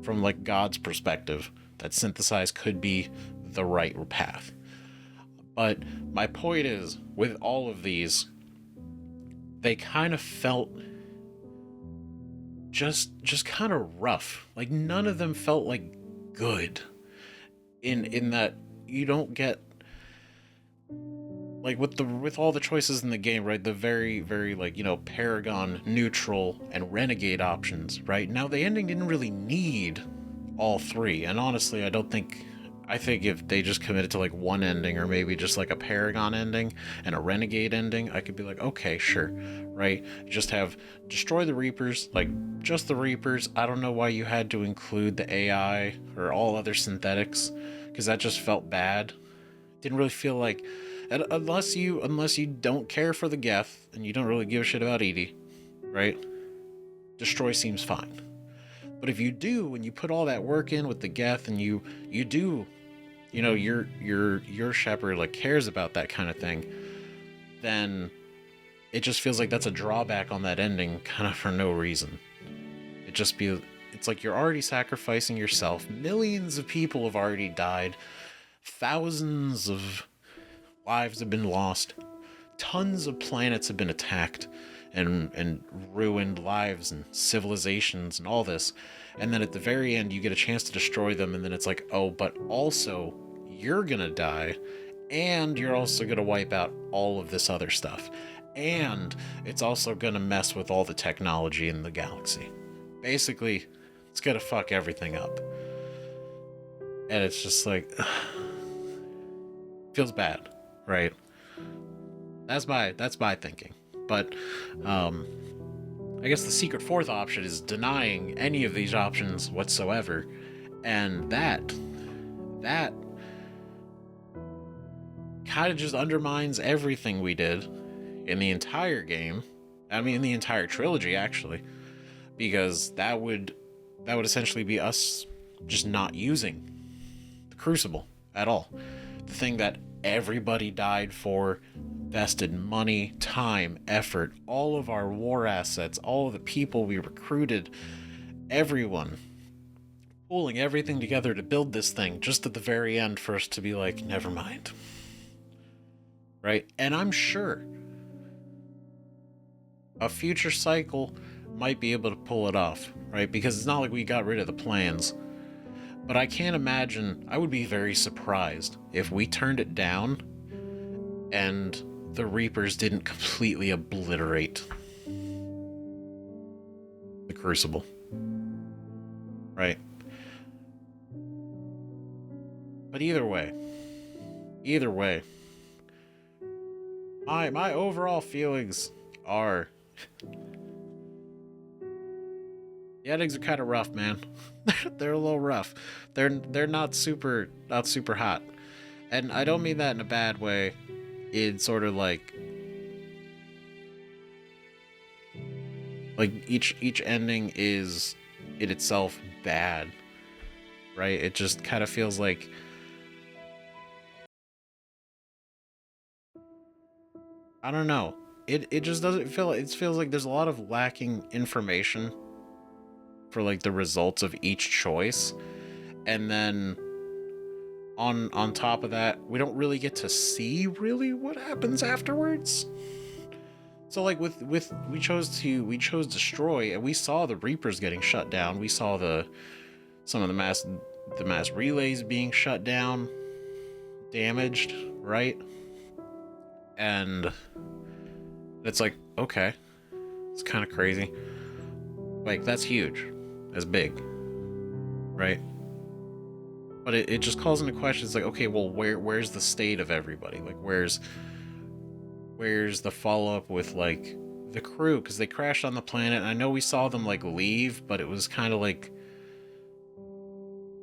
Speaker 1: from, like, God's perspective that synthesize could be the right path. But my point is, with all of these, they kind of felt just kind of rough. Like, none of them felt like good in that you don't get, like, with all the choices in the game, right? The very, very, like, you know, Paragon, neutral, and renegade options, right? Now, the ending didn't really need all three, and honestly, I think if they just committed to, like, one ending, or maybe just, like, a Paragon ending and a renegade ending, I could be like, okay, sure, right? Just have destroy the Reapers, like, just the Reapers. I don't know why you had to include the AI or all other synthetics, because that just felt bad. Didn't really feel like, unless you don't care for the Geth and you don't really give a shit about EDI, right? Destroy seems fine. But if you do, when you put all that work in with the Geth, and you do, you know, your shepherd, like, cares about that kind of thing, then it just feels like that's a drawback on that ending, kind of for no reason. It's like you're already sacrificing yourself. Millions of people have already died. Thousands of lives have been lost. Tons of planets have been attacked and ruined lives and civilizations and all this. And then at the very end, you get a chance to destroy them, and then it's like, oh, but also you're gonna die, and you're also gonna wipe out all of this other stuff, and it's also gonna mess with all the technology in the galaxy. Basically, it's gonna fuck everything up. And it's just like, feels bad, right? That's my thinking. But I guess the secret fourth option is denying any of these options whatsoever, and that kind of just undermines everything we did in the entire game. I mean, in the entire trilogy, actually, because that would essentially be us just not using the Crucible at all. The thing that everybody died for, vested money, time, effort, all of our war assets, all of the people we recruited, everyone pulling everything together to build this thing, just at the very end for us to be like, never mind. Right? And I'm sure a future cycle might be able to pull it off, right? Because it's not like we got rid of the plans. But I can't imagine, I would be very surprised if we turned it down and the Reapers didn't completely obliterate the Crucible. Right? But either way, my overall feelings are, The endings are kind of rough, man. They're a little rough. They're not super hot. And I don't mean that in a bad way. It's sort of like each ending is in itself bad, right? It just kind of feels like I don't know. It just doesn't feel, it feels like there's a lot of lacking information for like the results of each choice. And then on top of that, we don't really get to see really what happens afterwards. So like with we chose destroy, and we saw the Reapers getting shut down. We saw some of the mass relays being shut down, damaged, right? And it's like, okay, it's kind of crazy. Like, that's huge. That's big, right? But it just calls into question. It's like, okay, well, where's the state of everybody? Like, where's the follow-up with, like, the crew? Because they crashed on the planet, and I know we saw them, like, leave, but it was kind of like,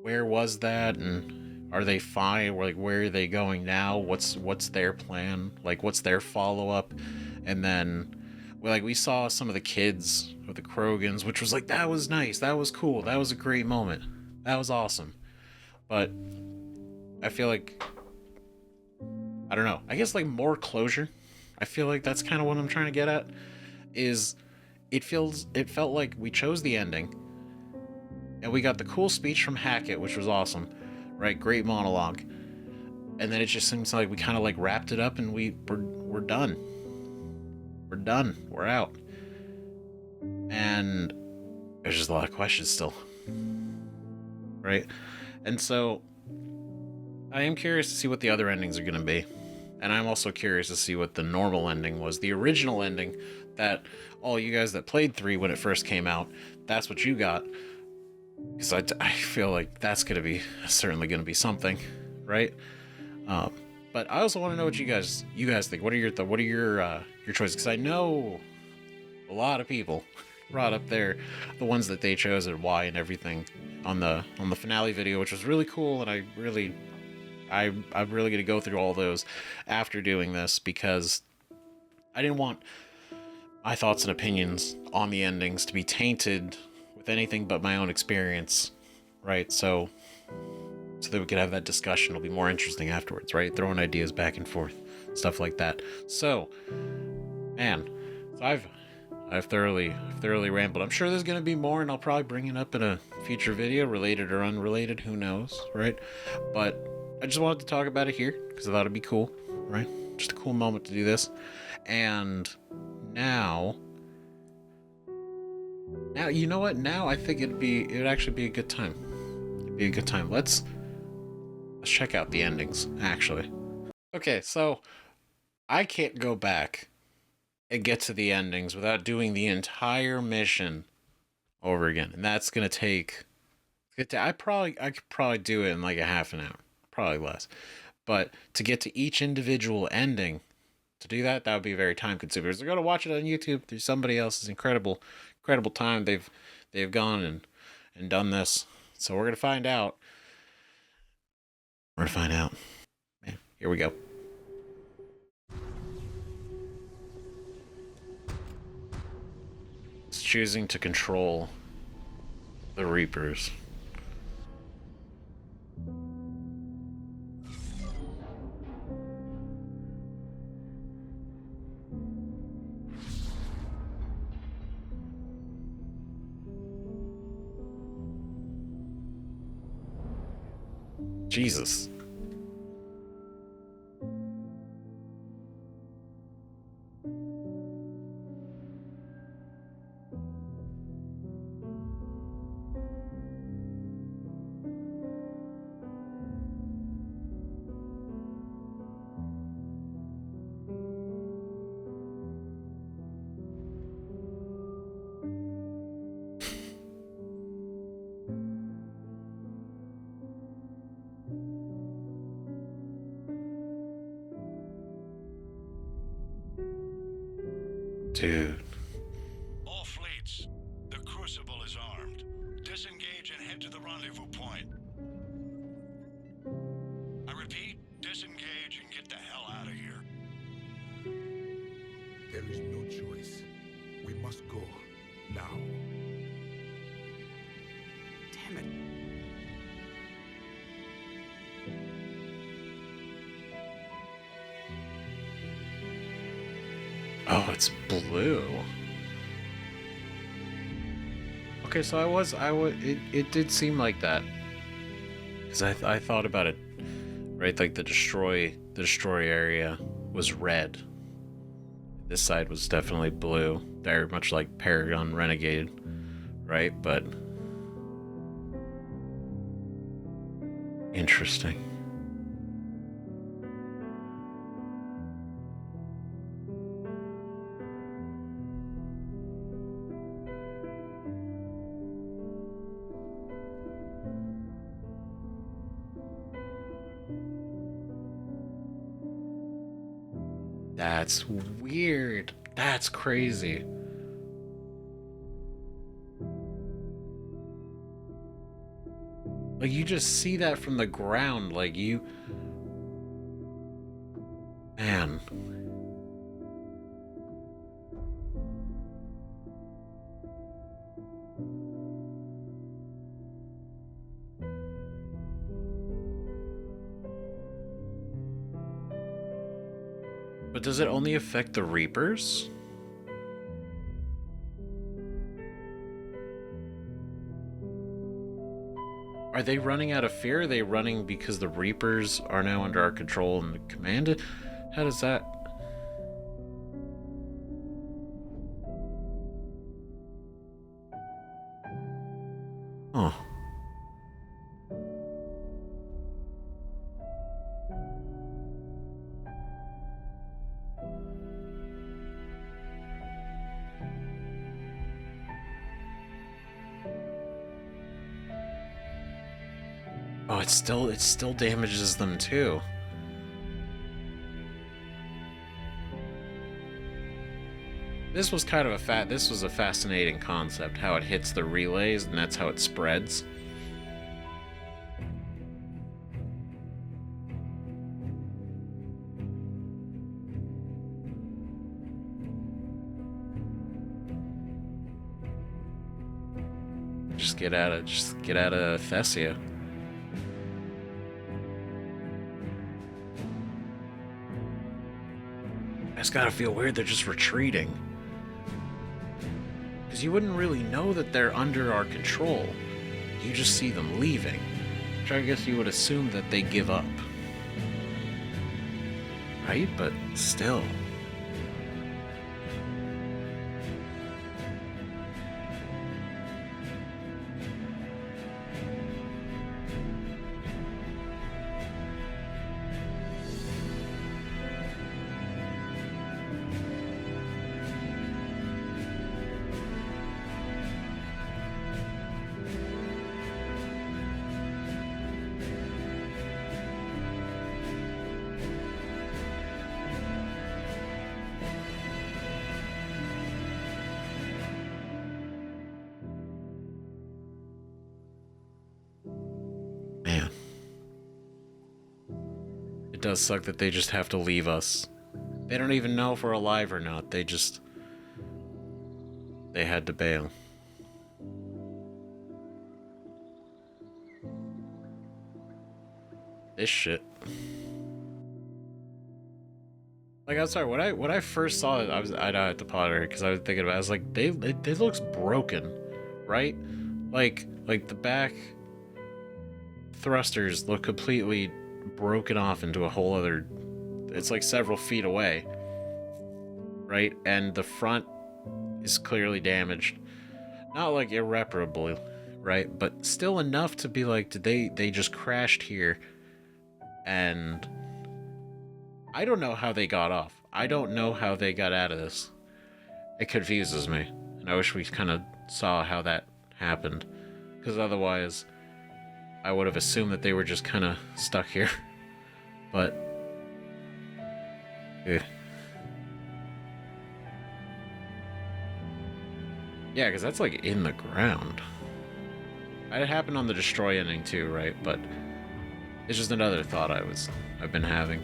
Speaker 1: where was that? And are they fine? Or, like, where are they going now? What's their plan? Like, what's their follow-up? And then, we saw some of the kids of the Krogans, which was like, that was nice, that was cool, that was a great moment, that was awesome. But I feel like, I don't know, I guess like more closure. I feel like that's kind of what I'm trying to get at, is it felt like we chose the ending, and we got the cool speech from Hackett, which was awesome, right? Great monologue. And then it just seems like we kind of like wrapped it up, and we're done. We're done. We're out. And there's just a lot of questions still, right? And so I am curious to see what the other endings are going to be. And I'm also curious to see what the normal ending was. The original ending that all you guys that played 3 when it first came out, that's what you got. Because I feel like that's certainly going to be something, right? But I also want to know what you guys think. What are your choices? Because I know a lot of people brought up the ones that they chose and why and everything on the finale video, which was really cool. And I'm really going to go through all those after doing this, because I didn't want my thoughts and opinions on the endings to be tainted with anything but my own experience, right? So that we could have that discussion. It'll be more interesting afterwards, right? Throwing ideas back and forth, stuff like that. So, man, I've thoroughly rambled. I'm sure there's going to be more, and I'll probably bring it up in a future video, related or unrelated, who knows, right? But I just wanted to talk about it here because I thought it'd be cool, right? Just a cool moment to do this. And now, you know what? Now I think it'd actually be a good time. It'd be a good time. Let's check out the endings, actually. Okay, so I can't go back and get to the endings without doing the entire mission over again, and that's gonna take. I could probably do it in like a half an hour, probably less. But to get to each individual ending, to do that would be very time consuming. They're gonna watch it on YouTube through somebody else's incredible time. They've gone and done this, so we're gonna find out. Man, here we go. It's choosing to control the Reapers. Jesus. Dude.
Speaker 2: All fleets, the Crucible is armed. the rendezvous point. I repeat, disengage and get the hell out of here.
Speaker 3: There is no choice. We must go. Now.
Speaker 4: Damn it.
Speaker 1: Oh, it's blue. Okay, so it did seem like that. Because I thought about it, right? Like the destroy area was red. This side was definitely blue. Very much like Paragon Renegade, right? But interesting. That's weird. That's crazy. Like, you just see that from the ground, like, you... Man. But does it only affect the Reapers? Are they running out of fear? Are they running because the Reapers are now under our control and commanded? How does that... Oh. Oh, it still damages them too. This was kind of this was a fascinating concept, how it hits the relays and that's how it spreads. Just get out of Thessia. It's gotta feel weird they're just retreating. Because you wouldn't really know that they're under our control. You just see them leaving. Which I guess you would assume that they give up. Right? But still. Man. It does suck that they just have to leave us. They don't even know if we're alive or not. They had to bail. This shit. Like, I'm sorry, when I first saw it, I had to ponder it because I was thinking about it. I was like, it looks broken, right? Like the back thrusters look completely broken off into a whole other... It's like several feet away, right? And the front is clearly damaged. Not like irreparably, right? But still enough to be like, they just crashed here, and I don't know how they got off. I don't know how they got out of this. It confuses me, and I wish we kind of saw how that happened, because otherwise I would have assumed that they were just kind of stuck here. But yeah, because that's like in the ground. It happened on the destroy ending too, right? But it's just another thought I've been having.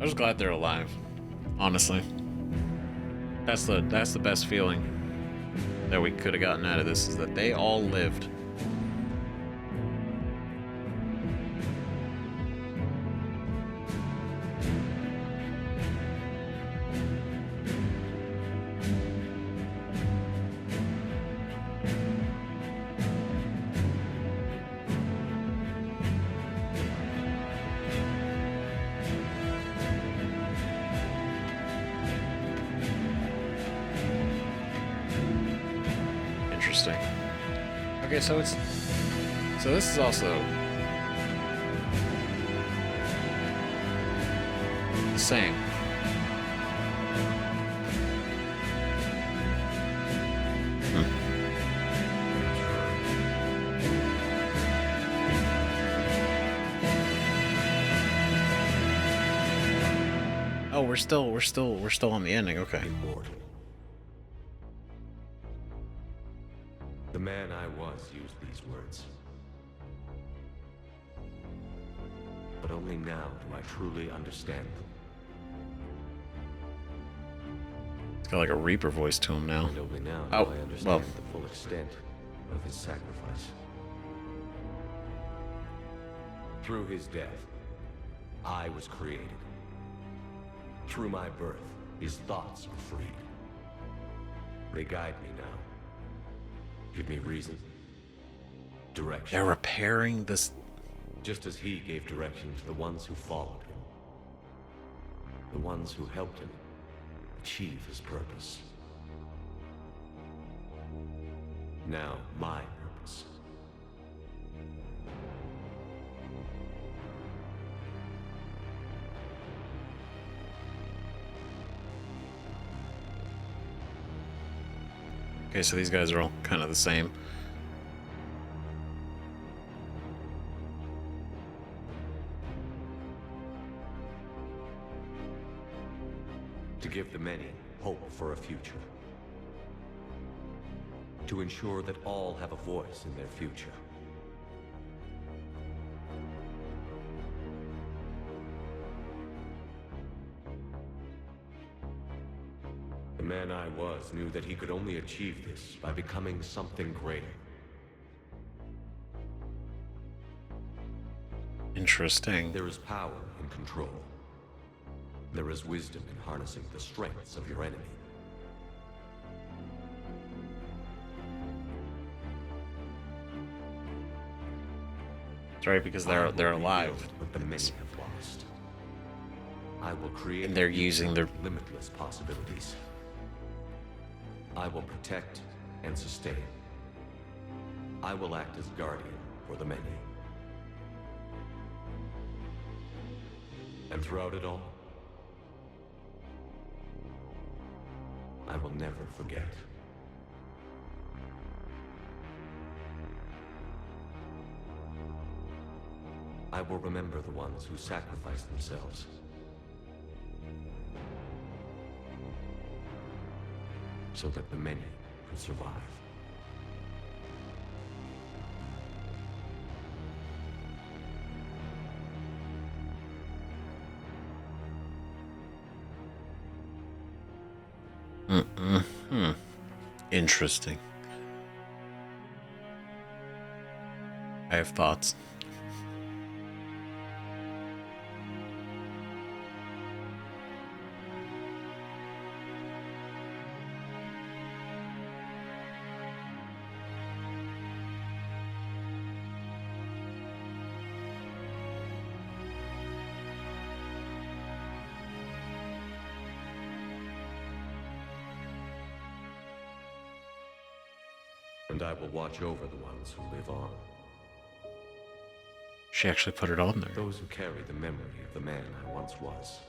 Speaker 1: I'm just glad they're alive. Honestly, that's the best feeling that we could have gotten out of this, is that they all lived. Interesting. Okay, so this is also the same. Oh, we're still on the ending. Okay.
Speaker 4: Immortal. The man I was used these words. But only now do I truly understand them.
Speaker 1: It's got like a Reaper voice to him now.
Speaker 4: And only now do
Speaker 1: Oh,
Speaker 4: I understand
Speaker 1: well.
Speaker 4: the full extent of his sacrifice. Through his death, I was created. Through my birth, his thoughts are freed. They guide me now. Give me reason. Direction.
Speaker 1: They're repairing this.
Speaker 4: Just as he gave direction to the ones who followed him. The ones who helped him achieve his purpose. Now, my purpose.
Speaker 1: Okay, so these guys are all kind of the same.
Speaker 4: To give the many hope for a future. To ensure that all have a voice in their future. The man I was knew that he could only achieve this by becoming something greater.
Speaker 1: Interesting.
Speaker 4: There is power in control. There is wisdom in harnessing the strengths of your enemy.
Speaker 1: That's right, because they're
Speaker 4: I will
Speaker 1: alive.
Speaker 4: rebuild what the many have lost. I will create
Speaker 1: And they're
Speaker 4: a future
Speaker 1: using their-
Speaker 4: with limitless possibilities. I will protect and sustain. I will act as guardian for the many. And throughout it all, I will never forget. I will remember the ones who sacrificed themselves. So that the many could survive.
Speaker 1: Interesting. I have thoughts.
Speaker 4: And I will watch over the ones who live on.
Speaker 1: She actually put it on there.
Speaker 4: Those who carry the memory of the man I once was.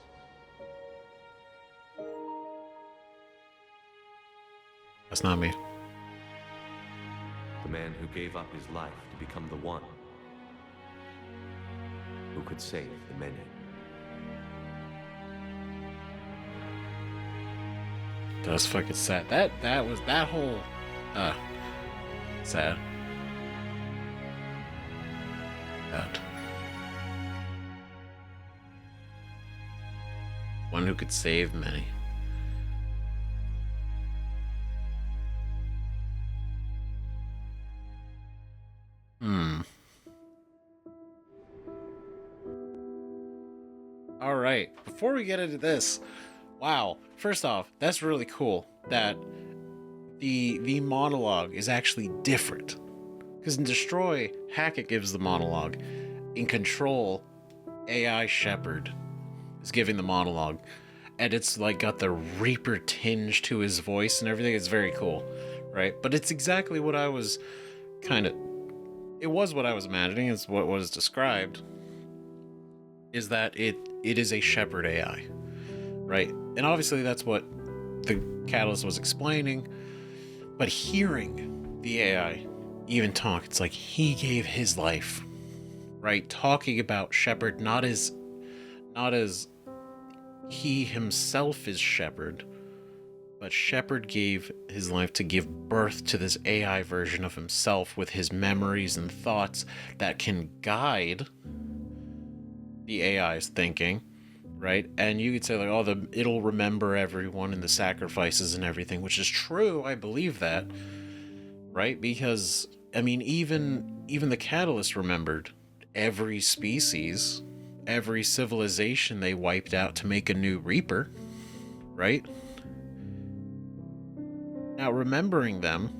Speaker 1: That's not me.
Speaker 4: The man who gave up his life to become the one. who could save the many.
Speaker 1: That's fucking sad. That was that whole sad. God. One who could save many. All right, before we get into this, wow. First off, that's really cool that the monologue is actually different. Because in Destroy, Hackett gives the monologue. In Control, AI Shepard is giving the monologue. And it's like got the Reaper tinge to his voice and everything. It's very cool, right? But it's exactly what I was it was what I was imagining. It's what was described. Is that it is a Shepard AI, right? And obviously that's what the Catalyst was explaining. But hearing the AI even talk, it's like he gave his life, right? Talking about Shepard not as he himself is Shepard, but Shepard gave his life to give birth to this AI version of himself with his memories and thoughts that can guide the AI's thinking, right? And you could say like, oh, it'll remember everyone and the sacrifices and everything, which is true. I believe that, right? Because I mean, even the Catalyst remembered every species, every civilization they wiped out to make a new Reaper, right? Now remembering them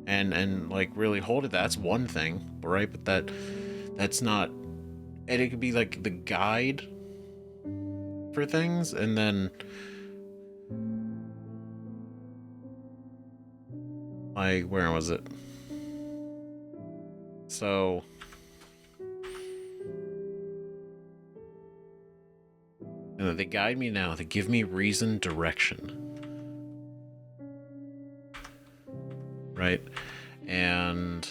Speaker 1: and like really holding that's one thing, right? But that's not, and it could be like the guide for things, and then like where was it? So they guide me now, they give me reason, direction. Right? And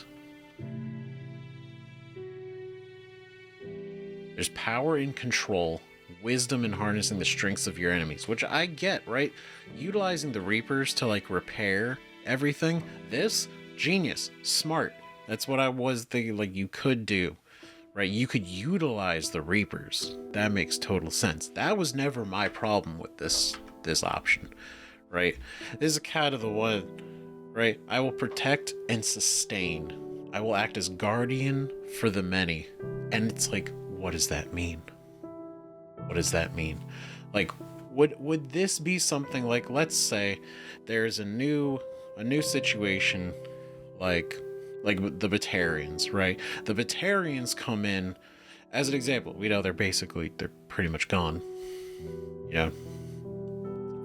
Speaker 1: there's power in control, wisdom in harnessing the strengths of your enemies, which I get, right? Utilizing the Reapers to like repair everything. This, genius, smart. That's what I was thinking, like you could do, right? You could utilize the Reapers. That makes total sense. That was never my problem with this option, right? This is kind of the one, right? I will protect and sustain. I will act as guardian for the many. And it's like, what does that mean? What does that mean? Like, would this be something like, let's say there's a new situation, like the Batarians, right? The Batarians come in, as an example, we know they're pretty much gone. You know,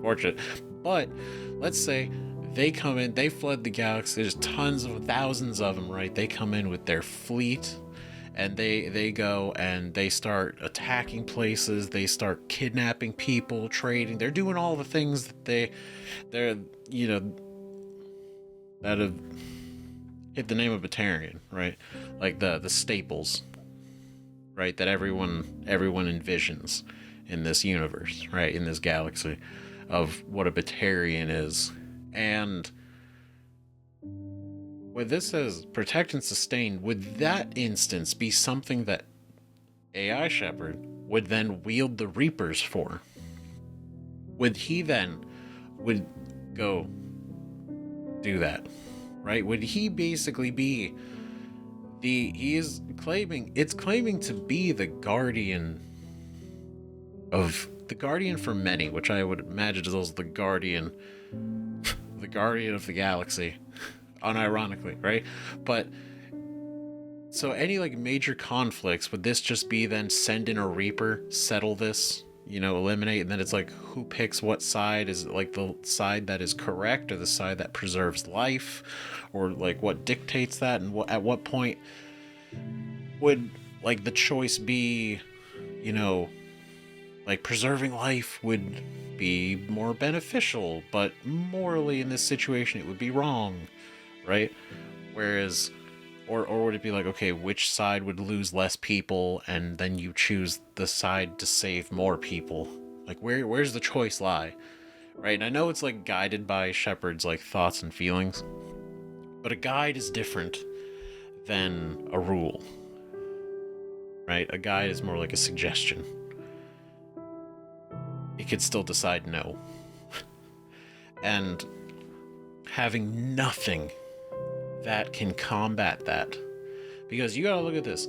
Speaker 1: fortunate. But let's say they come in, they flood the galaxy, there's thousands of them, right? They come in with their fleet, and they go and they start attacking places, they start kidnapping people, trading, they're doing all the things that they're, you know, that have hit the name of Batarian, right? Like the staples, right? That everyone envisions in this universe, right? In this galaxy of what a Batarian is. And when this says protect and sustain, would that instance be something that AI Shepard would then wield the Reapers for? Would he then go do that? Right? Would he basically be it's claiming to be the guardian for many, which I would imagine is also the guardian of the galaxy, unironically, right? But so any like major conflicts, would this just be then send in a Reaper, settle this, you know, eliminate, and then it's like who picks what side? Is it like the side that is correct or the side that preserves life, or like what dictates that, and at what point would like the choice be, you know, like preserving life would be more beneficial, but morally in this situation it would be wrong, right? Whereas Or would it be like, okay, which side would lose less people, and then you choose the side to save more people? Like, where's the choice lie? Right? And I know it's like guided by Shepard's like thoughts and feelings, but a guide is different than a rule. Right? A guide is more like a suggestion. It could still decide no. And having nothing that can combat that. Because you gotta look at this.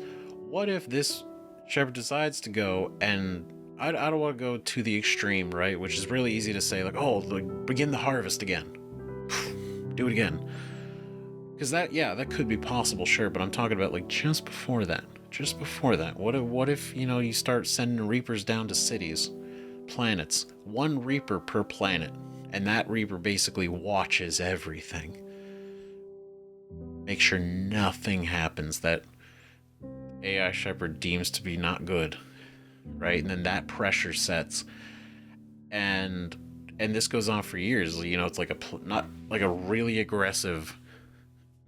Speaker 1: What if this Shepard decides to go, and I don't want to go to the extreme, right? Which is really easy to say, like, oh, like, begin the harvest again. Do it again. Because that could be possible, sure, but I'm talking about, like, just before that. Just before that. What if, you know, you start sending Reapers down to cities, planets. One Reaper per planet. And that Reaper basically watches everything. Make sure nothing happens that AI Shepard deems to be not good, right? And then that pressure sets, and this goes on for years. You know, it's like not like a really aggressive,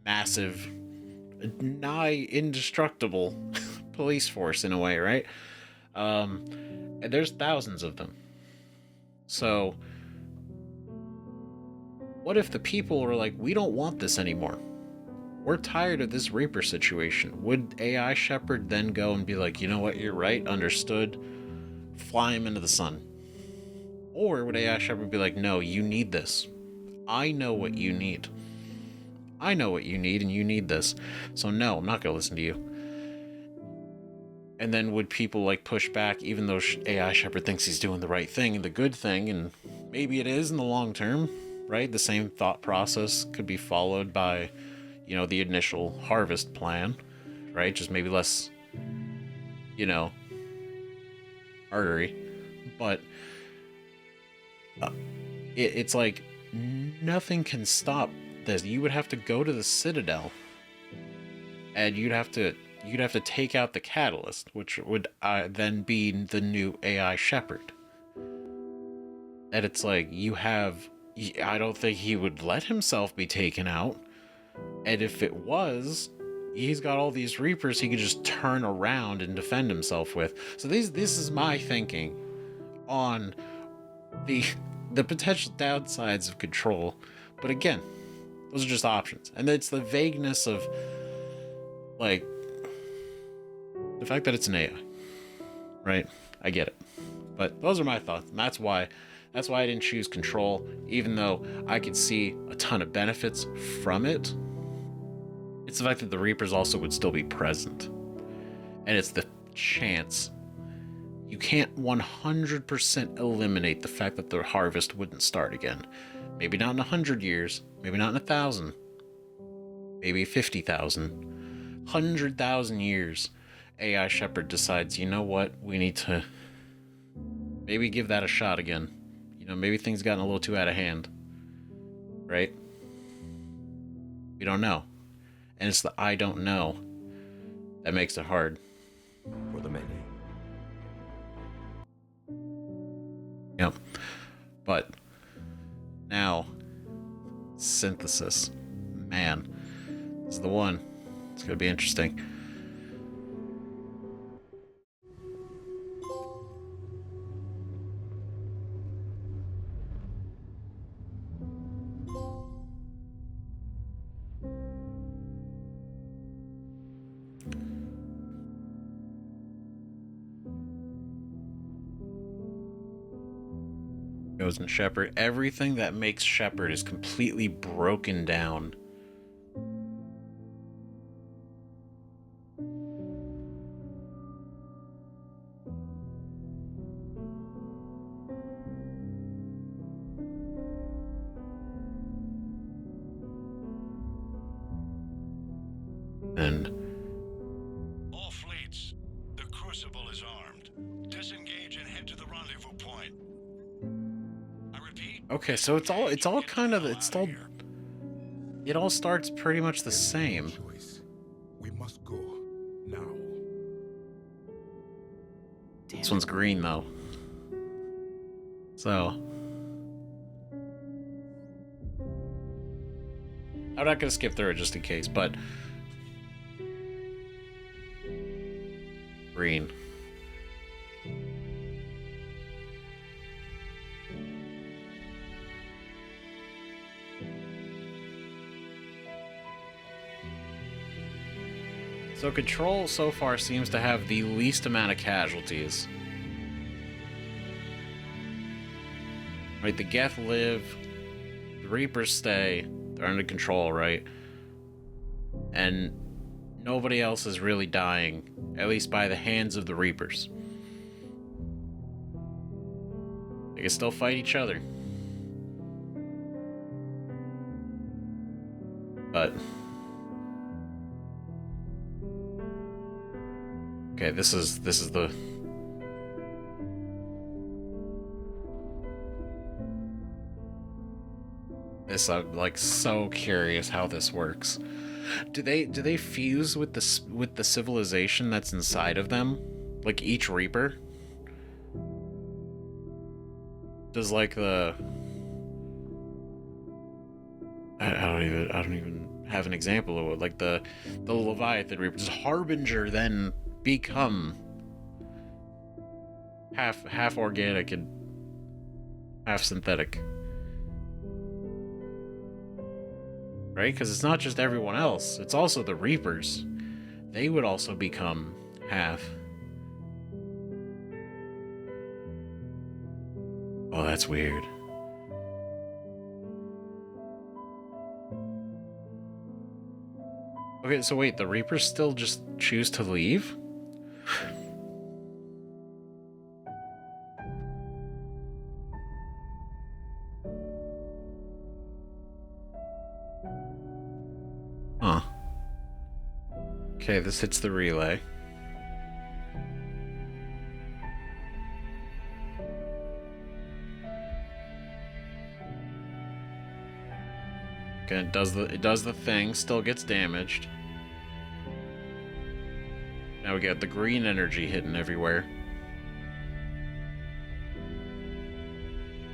Speaker 1: massive, nigh indestructible police force in a way, right? And there's thousands of them. So, what if the people were like, we don't want this anymore? We're tired of this Reaper situation. Would AI Shepard then go and be like, you know what, you're right, understood, fly him into the sun? Or would AI Shepard be like, no, you need this. I know what you need. I know what you need, and you need this. So no, I'm not going to listen to you. And then would people like push back, even though AI Shepard thinks he's doing the right thing and the good thing, and maybe it is in the long term, right? The same thought process could be followed by, you know, the initial harvest plan, right? Just maybe less, you know, artery. But it's like nothing can stop this. You would have to go to the Citadel, and you'd have to take out the catalyst, which would then be the new AI Shepard. And it's like, I don't think he would let himself be taken out. And if it was, he's got all these Reapers he could just turn around and defend himself with. So this is my thinking on the potential downsides of control. But again, those are just options. And it's the vagueness of, like, the fact that it's an AI. Right? I get it. But those are my thoughts. And that's why I didn't choose control, even though I could see a ton of benefits from it. It's the fact that the Reapers also would still be present. And it's the chance. You can't 100% eliminate the fact that the harvest wouldn't start again. Maybe not in 100 years. Maybe not in 1,000. Maybe 50,000. 100,000 years. AI Shepard decides, you know what? We need to maybe give that a shot again. You know, maybe things gotten a little too out of hand. Right? We don't know. And it's the I don't know that makes it hard.
Speaker 4: For the many.
Speaker 1: Yep. But now, synthesis. Man, this is the one. It's going to be interesting. Goes in Shepard. Everything that makes Shepard is completely broken down. And
Speaker 2: All fleets, the Crucible is armed. Disengage and head to the rendezvous point. I repeat.
Speaker 1: okay, so it all starts pretty much the same.
Speaker 3: Choice. We must go now.
Speaker 1: This one's green though. So I'm not gonna skip through it just in case, but green. So Control so far seems to have the least amount of casualties. Right, the Geth live, the Reapers stay, they're under control, right? And nobody else is really dying, at least by the hands of the Reapers. They can still fight each other. But... okay, this is the... this, I'm like so curious how this works. Do they fuse with the civilization that's inside of them? Like each Reaper? Does like the... I don't even have an example of it. Like the Leviathan Reaper, does Harbinger then become half organic and half synthetic? Right? Because it's not just everyone else, it's also the Reapers. They would also become half. Oh, that's weird. Okay, so wait, the Reapers still just choose to leave? Huh. Okay, this hits the relay. Okay, it does the thing, still gets damaged. Now we got the green energy hitting everywhere.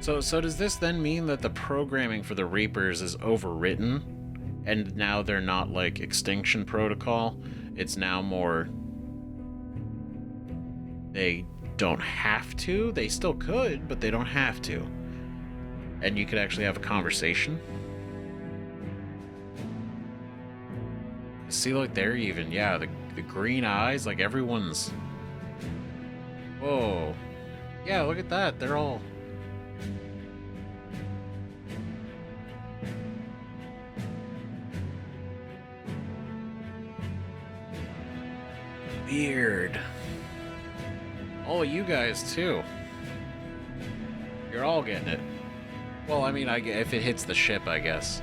Speaker 1: So does this then mean that the programming for the Reapers is overwritten? And now they're not like Extinction Protocol? It's now more... they don't have to? They still could, but they don't have to. And you could actually have a conversation? See, look, they're even... yeah, the green eyes, like everyone's... whoa. Yeah, look at that. They're all... weird. All of you guys, too. You're all getting it. Well, I mean, if it hits the ship, I guess.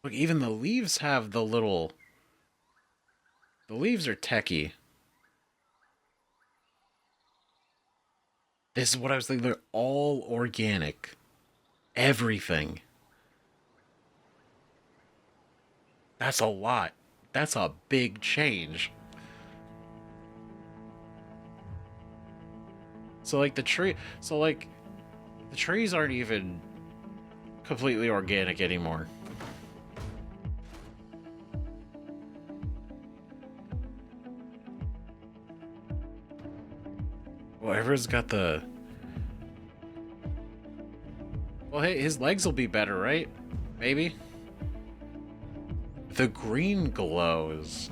Speaker 1: Look, even the leaves have the little... the leaves are techie. This is what I was thinking. They're all organic. Everything. That's a lot. That's a big change. So like the tree... so like... the trees aren't even completely organic anymore. Well, everyone's got the... well, hey, his legs will be better, right? Maybe? The green glow is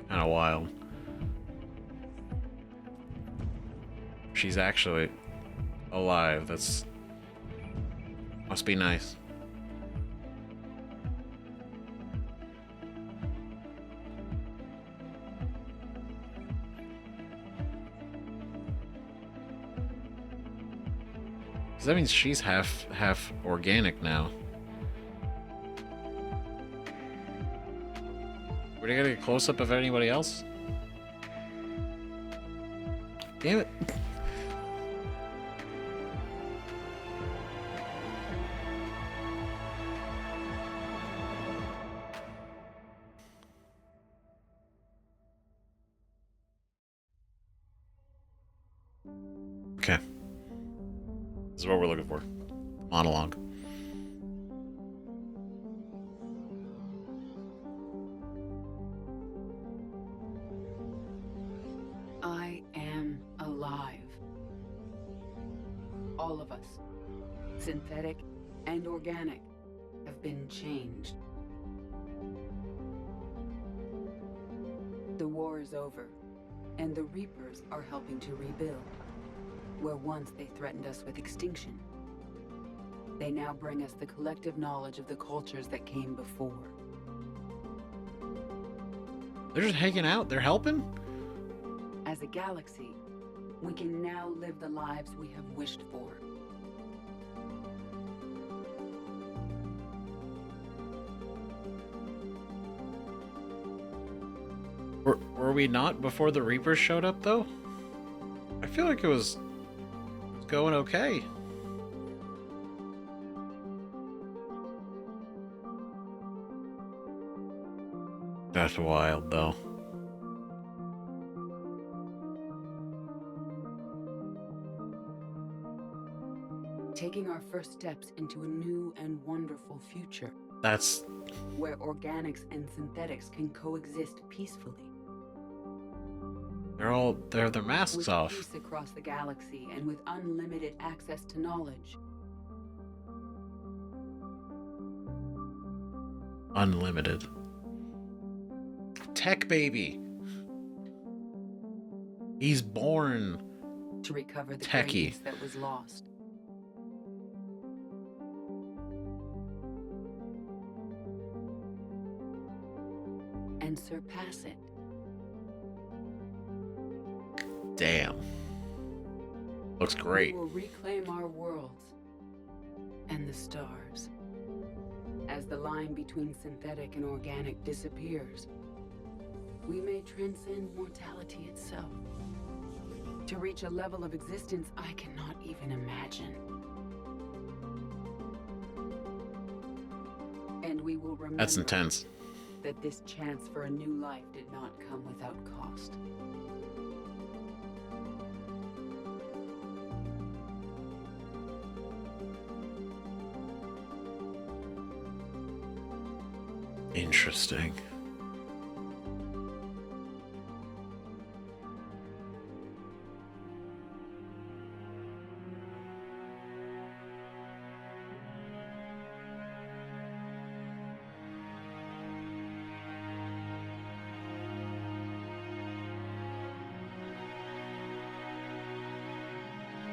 Speaker 1: kind of wild. She's actually alive. That's... must be nice. That means she's half organic now. We're gonna get a close-up of anybody else? Damn it. Okay. This is what we're looking for. Monologue.
Speaker 5: I am alive. All of us, synthetic and organic, have been changed. The war is over, and the Reapers are helping to rebuild. Where once they threatened us with extinction, they now bring us the collective knowledge of the cultures that came before.
Speaker 1: They're just hanging out. They're helping?
Speaker 5: As a galaxy, we can now live the lives we have wished for.
Speaker 1: Were we not before the Reapers showed up, though? I feel like it was going okay. That's wild, though.
Speaker 5: Taking our first steps into a new and wonderful future,
Speaker 1: That's...
Speaker 5: where organics and synthetics can coexist peacefully.
Speaker 1: They're their masks
Speaker 5: With
Speaker 1: off.
Speaker 5: peace across the galaxy and with unlimited access to knowledge.
Speaker 1: Unlimited. Tech baby. He's born.
Speaker 5: To recover the
Speaker 1: Techie.
Speaker 5: greatness that was lost. And surpass it.
Speaker 1: Damn. Looks great.
Speaker 5: We will reclaim our worlds and the stars. As the line between synthetic and organic disappears, we may transcend mortality itself. To reach a level of existence I cannot even imagine. And we will remember
Speaker 1: That's intense.
Speaker 5: that this chance for a new life did not come without cost.
Speaker 1: Interesting.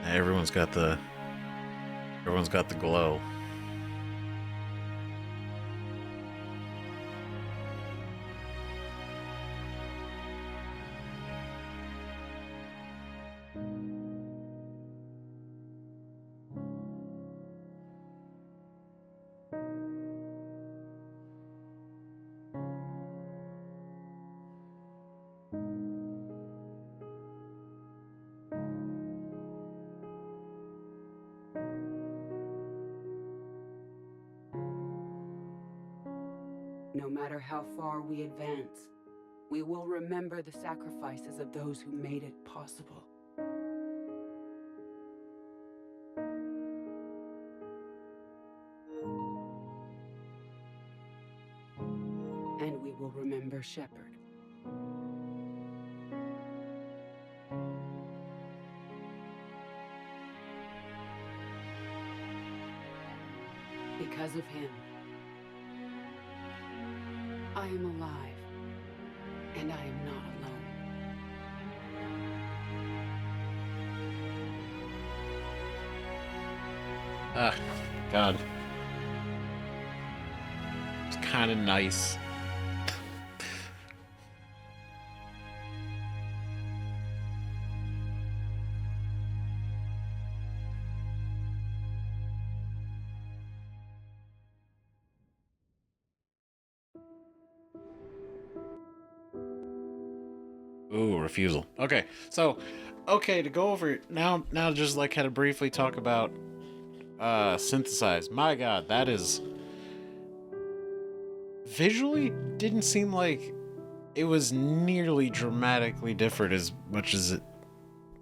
Speaker 1: Everyone's got the glow.
Speaker 5: No matter how far we advance, we will remember the sacrifices of those who made it possible. And we will remember Shepard. Because of him, I am alive, and I am not alone.
Speaker 1: Ah, God. It's kind of nice. Ooh, refusal. Okay, so okay, to go over now just like kind of briefly talk about Synthesize. My god, that is visually didn't seem like it was nearly dramatically different as much as it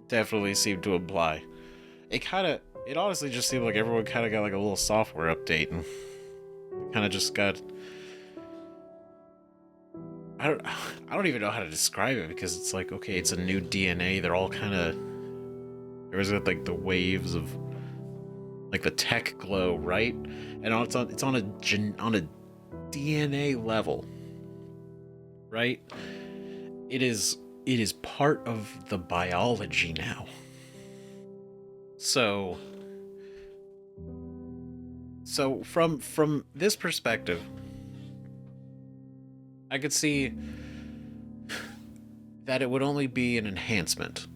Speaker 1: definitely seemed to imply. It honestly just seemed like everyone kind of got like a little software update and kind of just got. I don't even know how to describe it, because it's like, okay, it's a new DNA. They're all kind of, there was like the waves of like the tech glow, right? And it's on a DNA level, right? It is part of the biology now. So from this perspective, I could see that it would only be an enhancement,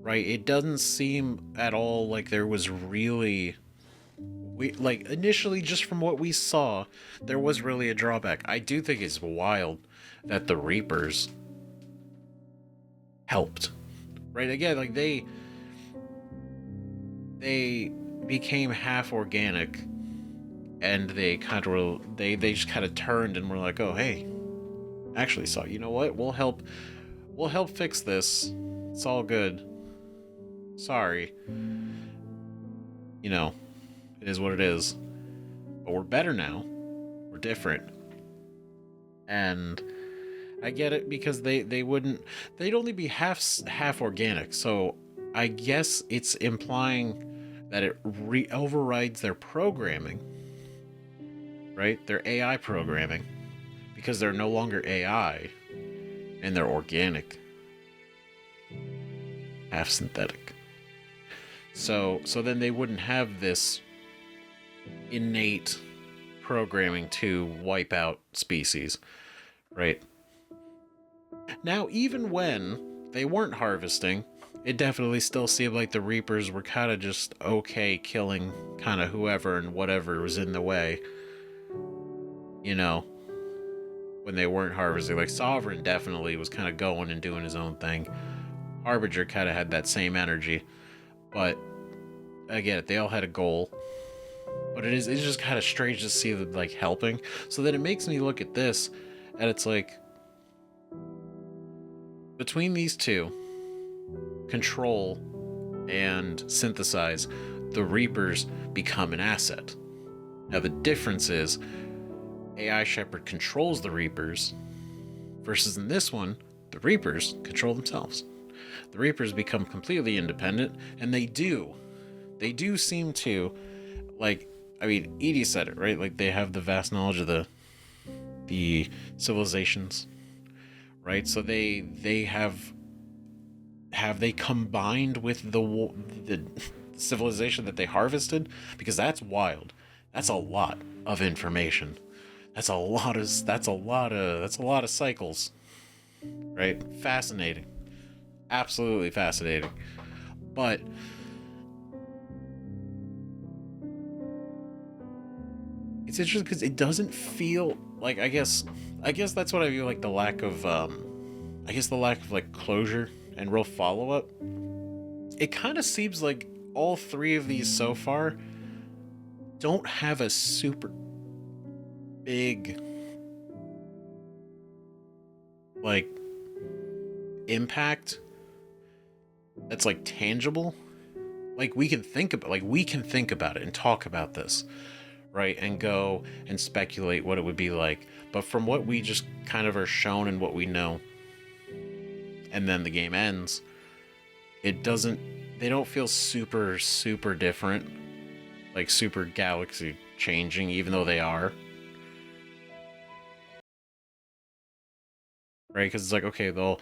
Speaker 1: right? It doesn't seem at all like there was really, like initially just from what we saw, there was really a drawback. I do think it's wild that the Reapers helped, right? Again, like they became half organic, and they just kind of turned and were like, oh hey, actually, so you know what, we'll help fix this, it's all good, sorry, you know, it is what it is, but we're better now, we're different. And I get it, because they'd only be half organic, so I guess it's implying that it overrides their programming, right? Their AI programming, because they're no longer AI and they're organic, half synthetic. So then they wouldn't have this innate programming to wipe out species, right? Now, even when they weren't harvesting, it definitely still seemed like the Reapers were kind of just okay killing kind of whoever and whatever was in the way, you know, when they weren't harvesting. Like Sovereign definitely was kind of going and doing his own thing. Harbinger kind of had that same energy, but I get it, they all had a goal. But it's just kind of strange to see them like helping. So then it makes me look at this, and it's like, between these two, Control and Synthesize, the Reapers become an asset. Now the difference is, AI Shepard controls the Reapers, versus in this one, the Reapers control themselves. The Reapers become completely independent, and they do seem to, like, I mean, Edie said it, right? Like, they have the vast knowledge of the civilizations, right? So they have they combined with the civilization that they harvested? Because that's wild. That's a lot of information. That's a lot of cycles, right? Fascinating, absolutely fascinating. But it's interesting because it doesn't feel like, I guess that's what I view, like the lack of like closure and real follow-up. It kind of seems like all three of these so far don't have a super big like impact that's like tangible. Like we can think about it and talk about this, right, and go and speculate what it would be like. But from what we just kind of are shown and what we know, and then the game ends, they don't feel super different, like super galaxy changing, even though they are, right? Because it's like, okay, all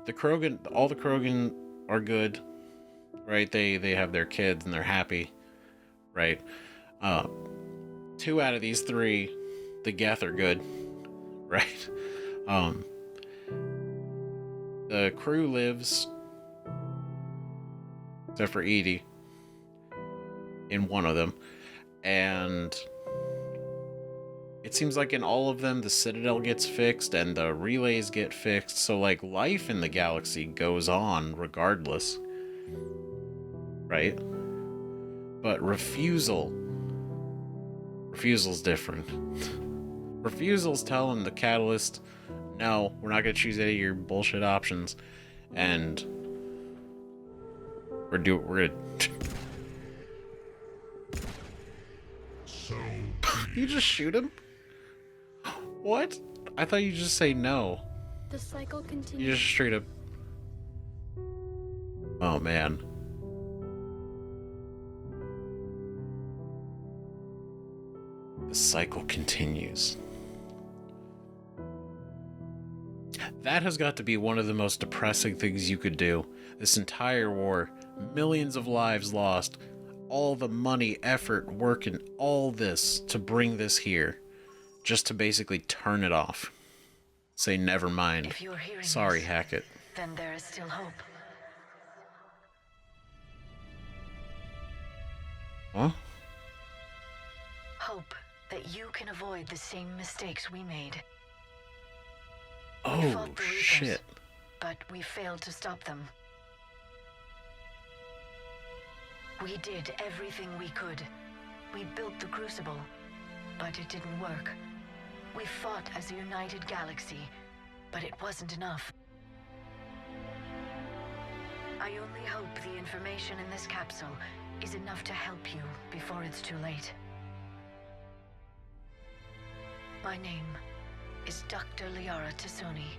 Speaker 1: the Krogan are good, right? They have their kids and they're happy, right? 2 out of these 3, the Geth, are good, right? The crew lives, except for Edie, in one of them, and it seems like in all of them the Citadel gets fixed and the relays get fixed, so like life in the galaxy goes on regardless. right? But refusal's different. Refusal's telling the Catalyst, no, we're not gonna choose any of your bullshit options, and we're gonna.
Speaker 3: So
Speaker 1: You just shoot him? What? I thought you just say no.
Speaker 6: The cycle
Speaker 1: You
Speaker 6: continues.
Speaker 1: just straight up. Oh man. The cycle continues. That has got to be one of the most depressing things you could do. This entire war, millions of lives lost, all the money, effort, work, and all this to bring this here, just to basically turn it off. Say never mind.
Speaker 7: If you're hearing
Speaker 1: Sorry,
Speaker 7: this,
Speaker 1: Hackett.
Speaker 7: then there is still hope.
Speaker 1: Huh?
Speaker 7: Hope that you can avoid the same mistakes we made. We
Speaker 1: Oh,
Speaker 7: fought the Reapers,
Speaker 1: shit.
Speaker 7: but we failed to stop them. We did everything we could. We built the Crucible, but it didn't work. We fought as a united galaxy, but it wasn't enough. I only hope the information in this capsule is enough to help you before it's too late. My name is Dr. Liara T'Soni.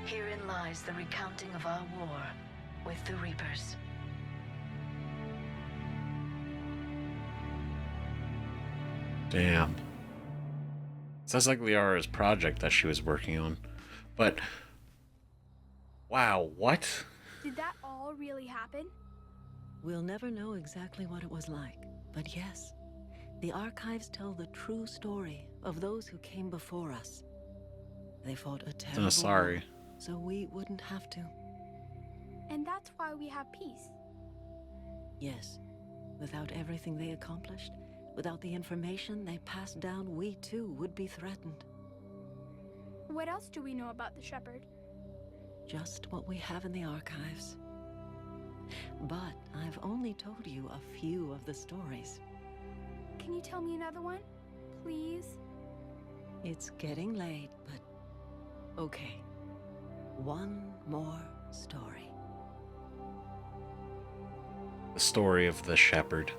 Speaker 7: Herein lies the recounting of our war with the Reapers.
Speaker 1: Damn. Sounds like Liara's project that she was working on. But, wow, what?
Speaker 6: Did that all really happen?
Speaker 8: We'll never know exactly what it was like, but yes, the archives tell the true story of those who came before us. They fought a terrible
Speaker 1: sorry.
Speaker 8: war, so we wouldn't have to.
Speaker 6: And that's why we have peace.
Speaker 8: Yes, without everything they accomplished, without the information they passed down, we too would be threatened.
Speaker 6: What else do we know about the Shepherd?
Speaker 8: Just what we have in the archives. But I've only told you a few of the stories.
Speaker 6: Can you tell me another one? Please?
Speaker 8: It's getting late, but okay. One more story.
Speaker 1: The story of the shepherd.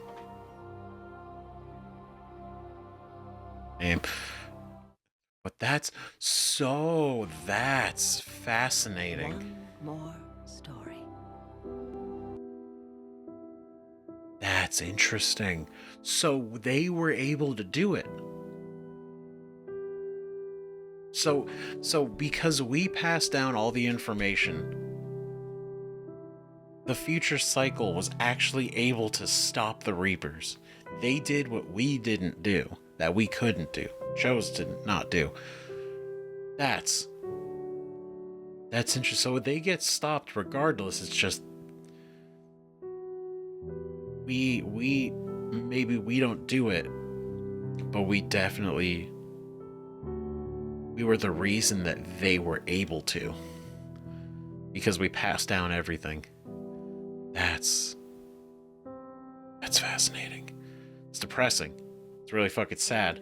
Speaker 1: Name. But that's fascinating.
Speaker 8: One more story.
Speaker 1: That's interesting. So they were able to do it. So because we passed down all the information, the future cycle was actually able to stop the Reapers. They did what we didn't do, that we couldn't do, chose to not do. That's interesting. So they get stopped regardless. It's just we maybe we don't do it, but we were the reason that they were able to, because we passed down everything. That's fascinating. It's depressing. It's really fucking sad.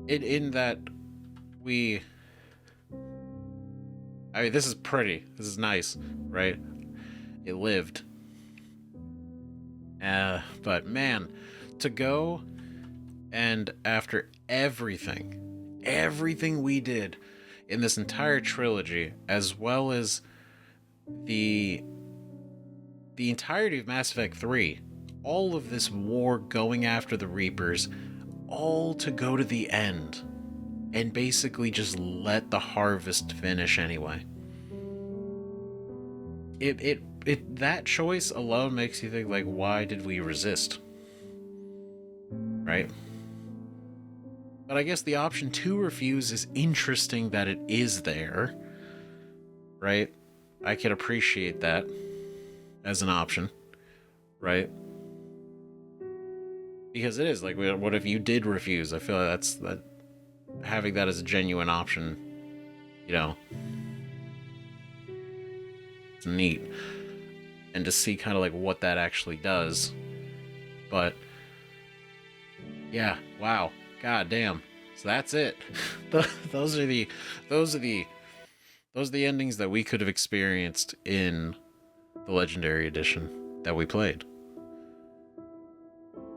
Speaker 1: In that I mean, this is pretty. This is nice, right? It lived. But man, to go and after everything we did in this entire trilogy, as well as the entirety of Mass Effect 3, all of this war going after the Reapers, all to go to the end and basically just let the harvest finish anyway. That choice alone makes you think, like, why did we resist? Right? But I guess the option to refuse is interesting that it is there. Right? I can appreciate that as an option. Right? Because it is, like, what if you did refuse? I feel like that having that as a genuine option, you know, it's neat. and to see kind of like what that actually does. But yeah, wow, god damn. So that's it. those are the endings that we could have experienced in the Legendary Edition that we played.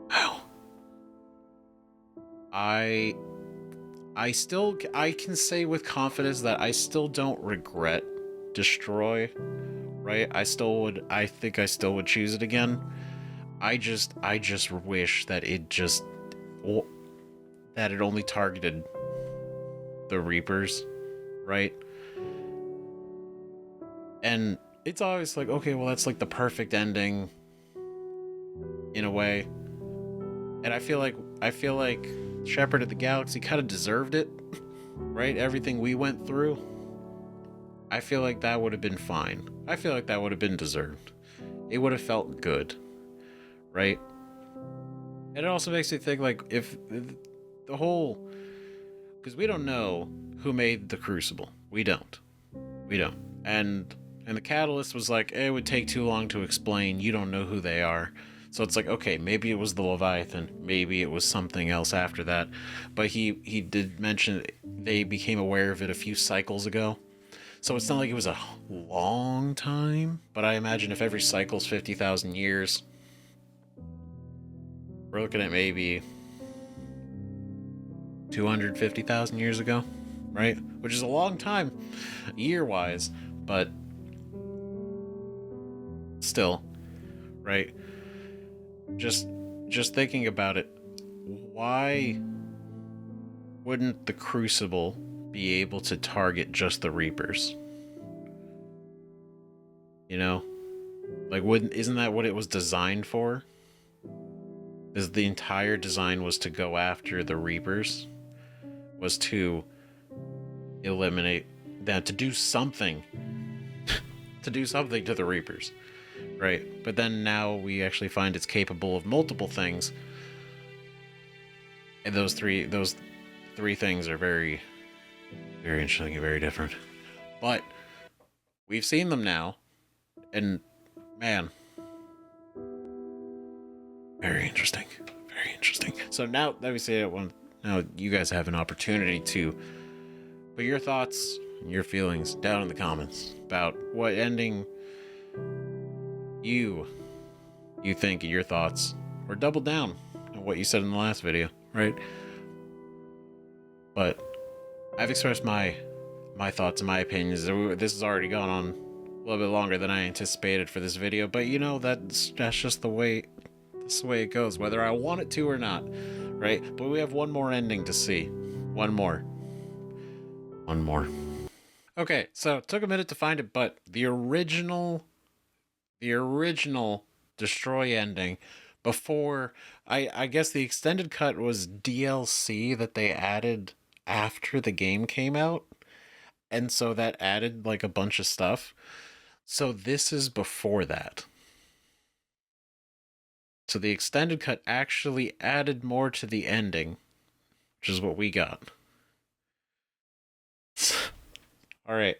Speaker 1: Wow. I can say with confidence that I still don't regret Destroy, right? I think I still would choose it again. I just wish that that it only targeted the Reapers, right? And it's always like, okay, well, that's like the perfect ending in a way. And I feel like Shepherd of the Galaxy kind of deserved it, right? Everything we went through. I feel like that would have been fine. I feel like that would have been deserved. It would have felt good, right? And it also makes me think, like, if the whole... Because we don't know who made the Crucible. We don't. And the Catalyst was like, it would take too long to explain. You don't know who they are. So it's like, okay, maybe it was the Leviathan. Maybe it was something else after that. But he did mention they became aware of it a few cycles ago. So it's not like it was a long time. But I imagine if every cycle's 50,000 years, we're looking at maybe 250,000 years ago, right? Which is a long time, year-wise, but still, right? Just thinking about it, why wouldn't the Crucible be able to target just the Reapers? You know? Like, isn't that what it was designed for? Is the entire design was to go after the Reapers? Was to eliminate that, to do something to the Reapers, right? But then now we actually find it's capable of multiple things, and those three things are very, very interesting and very different. But we've seen them now, and man, very interesting. So now that we say it, now you guys have an opportunity to put your thoughts and your feelings down in the comments about what ending you think, your thoughts, or double down on what you said in the last video, right? But I've expressed my thoughts and my opinions. This has already gone on a little bit longer than I anticipated for this video, but you know, that's just the way it goes, whether I want it to or not, right? But we have one more ending to see. One more. Okay, so it took a minute to find it, but the original Destroy ending, before, I guess the extended cut was DLC that they added after the game came out, and so that added like a bunch of stuff. So this is before that. So the extended cut actually added more to the ending, which is what we got. All right.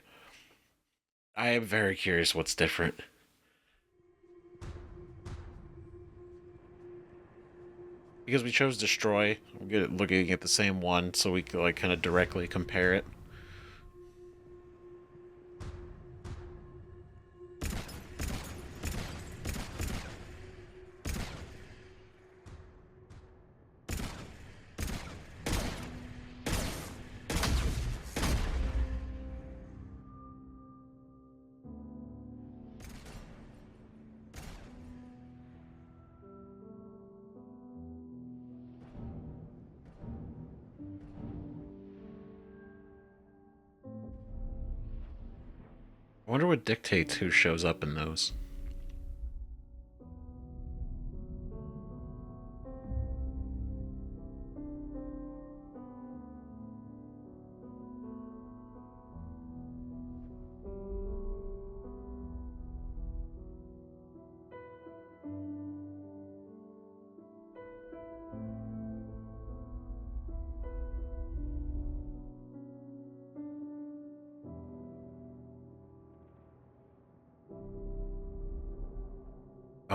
Speaker 1: I am very curious what's different. Because we chose Destroy, I'm good at looking at the same one, so we could like kind of directly compare it. I wonder what dictates who shows up in those.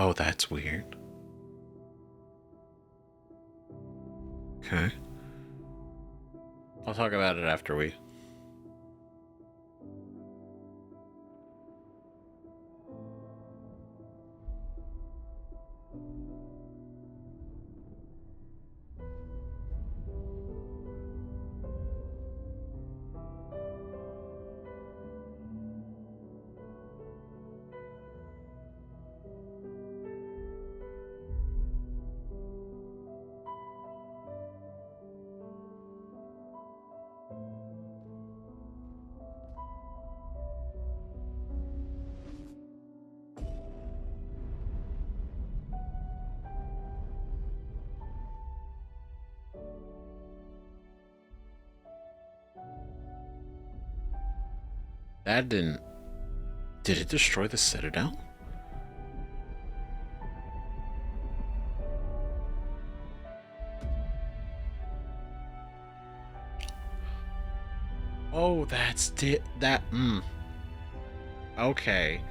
Speaker 1: Oh, that's weird. Okay. I'll talk about it after we... That didn't... Did it destroy the Citadel? Oh, that's that. Okay.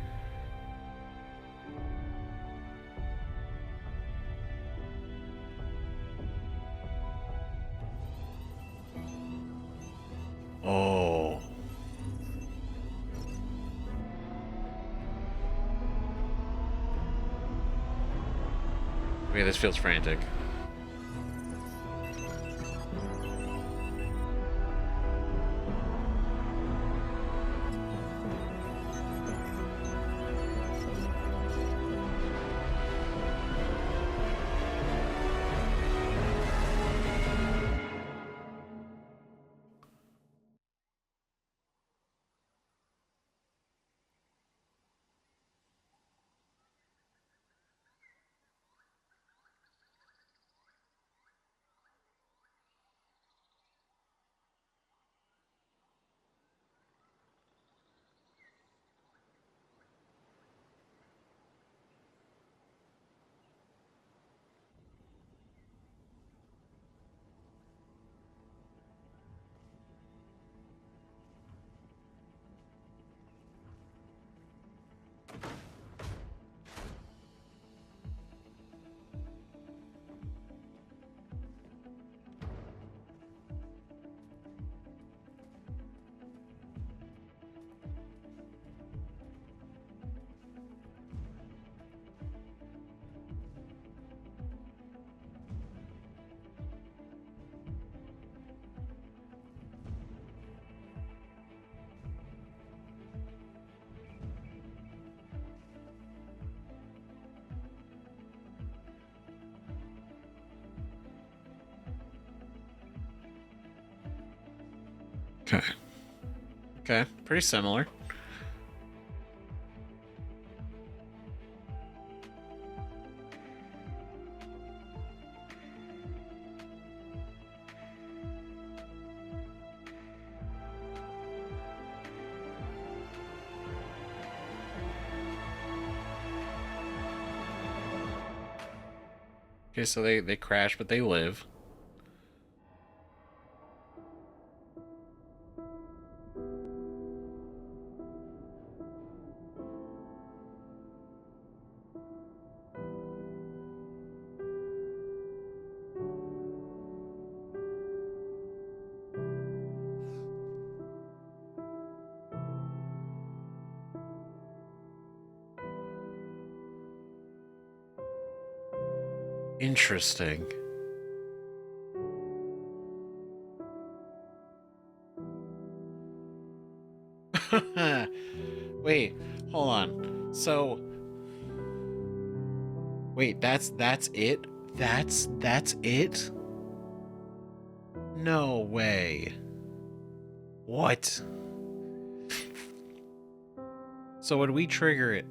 Speaker 1: Oh. Okay, this feels frantic. Okay. Okay, pretty similar. Okay, so they crash, but they live. Interesting. Wait, hold on. So, wait, that's it? That's it? No way. What? So when we trigger it,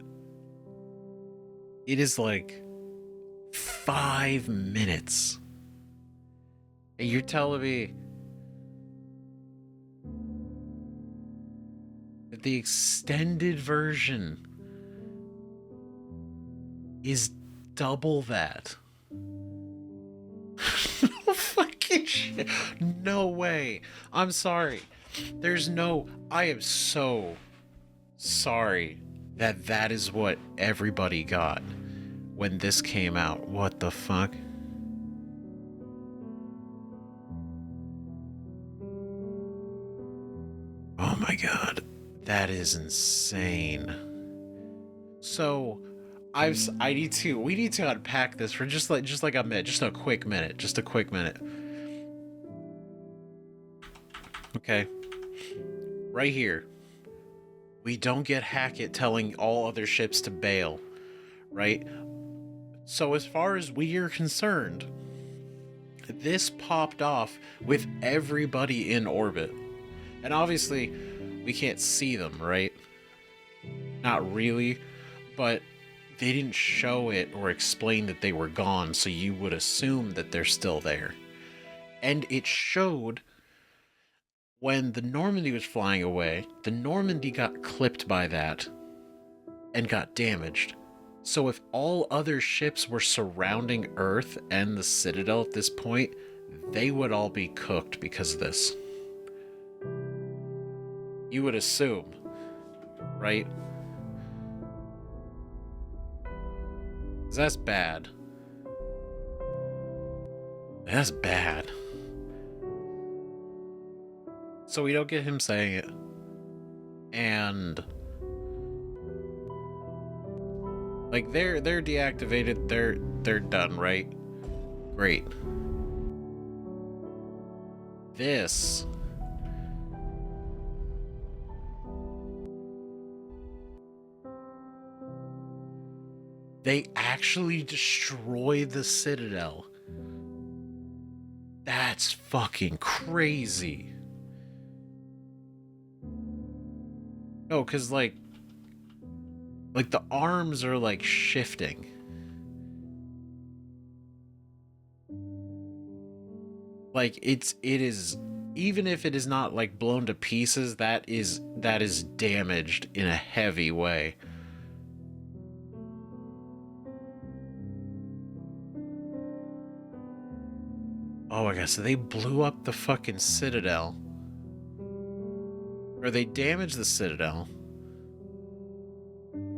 Speaker 1: it is like 5 minutes. And you're telling me that the extended version is double that? No fucking shit. No way. I'm sorry. I am so sorry that is what everybody got. when this came out. What the fuck? Oh my god. That is insane. So, we need to unpack this for just like a minute, just a quick minute. Okay. Right here. We don't get Hackett telling all other ships to bail, right? So as far as we are concerned, this popped off with everybody in orbit. And obviously, we can't see them, right? Not really, but they didn't show it or explain that they were gone, so you would assume that they're still there. And it showed when the Normandy was flying away. The Normandy got clipped by that and got damaged. So if all other ships were surrounding Earth and the Citadel at this point, they would all be cooked because of this. You would assume, right? 'Cause that's bad. That's bad. So we don't get him saying it. And like they're deactivated, they're done, right? Great. This they actually destroy the Citadel. That's fucking crazy. No, because like the arms are like shifting. Like it is, even if it is not like blown to pieces, that is damaged in a heavy way. Oh my god, so they blew up the fucking Citadel. Or they damaged the Citadel.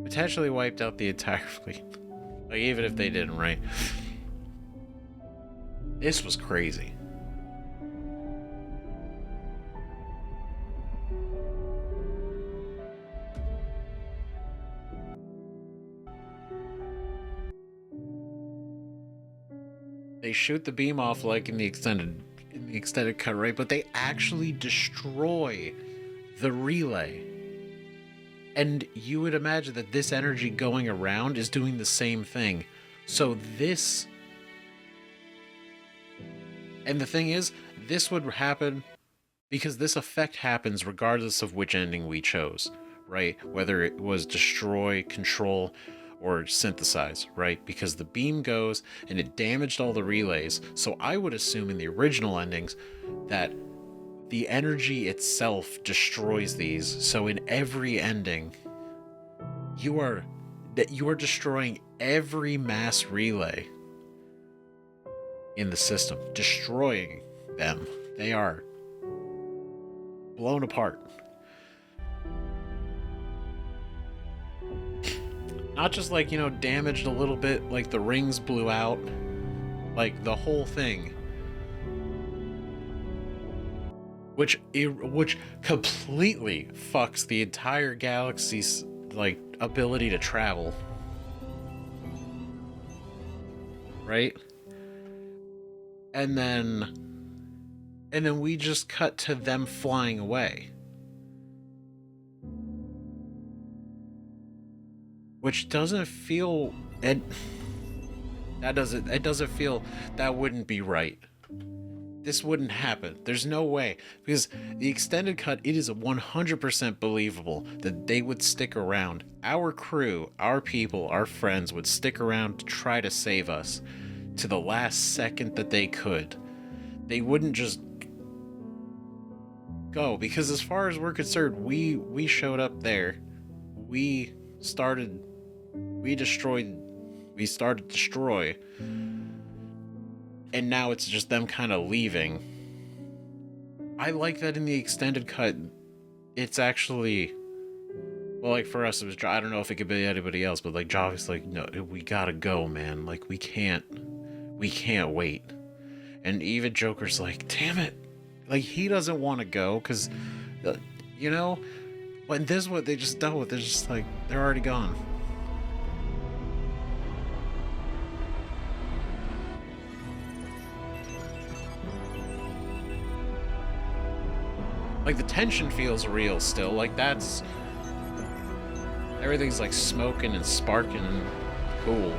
Speaker 1: Potentially wiped out the entire fleet. Like, even if they didn't, right? This was crazy. They shoot the beam off like in the extended cut, right? But they actually destroy the relay. And you would imagine that this energy going around is doing the same thing. So this... And the thing is, this would happen because this effect happens regardless of which ending we chose, right? Whether it was destroy, control, or synthesize, right? Because the beam goes and it damaged all the relays. So I would assume in the original endings that the energy itself destroys these. So in every ending, you are destroying every mass relay in the system, destroying them. They are blown apart. Not just like, damaged a little bit, like the rings blew out, like the whole thing. Which completely fucks the entire galaxy's like ability to travel. Right? And then we just cut to them flying away. Which doesn't feel, it doesn't feel, that wouldn't be right. This wouldn't happen. There's no way. Because the extended cut, it is 100% believable that they would stick around. Our crew, our people, our friends would stick around to try to save us to the last second that they could. They wouldn't just go. Because as far as we're concerned, we showed up there. We started destroy. And now it's just them kind of leaving. I like that in the extended cut, it's actually Well, like for us, it was. I don't know if it could be anybody else, but like Javi's like, no, we gotta go, man. Like we can't wait. And even Joker's like, damn it, like he doesn't want to go because, you know, but this is what they just dealt with. They're just like they're already gone. Like the tension feels real still. Like that's. Everything's like smoking and sparking and cool.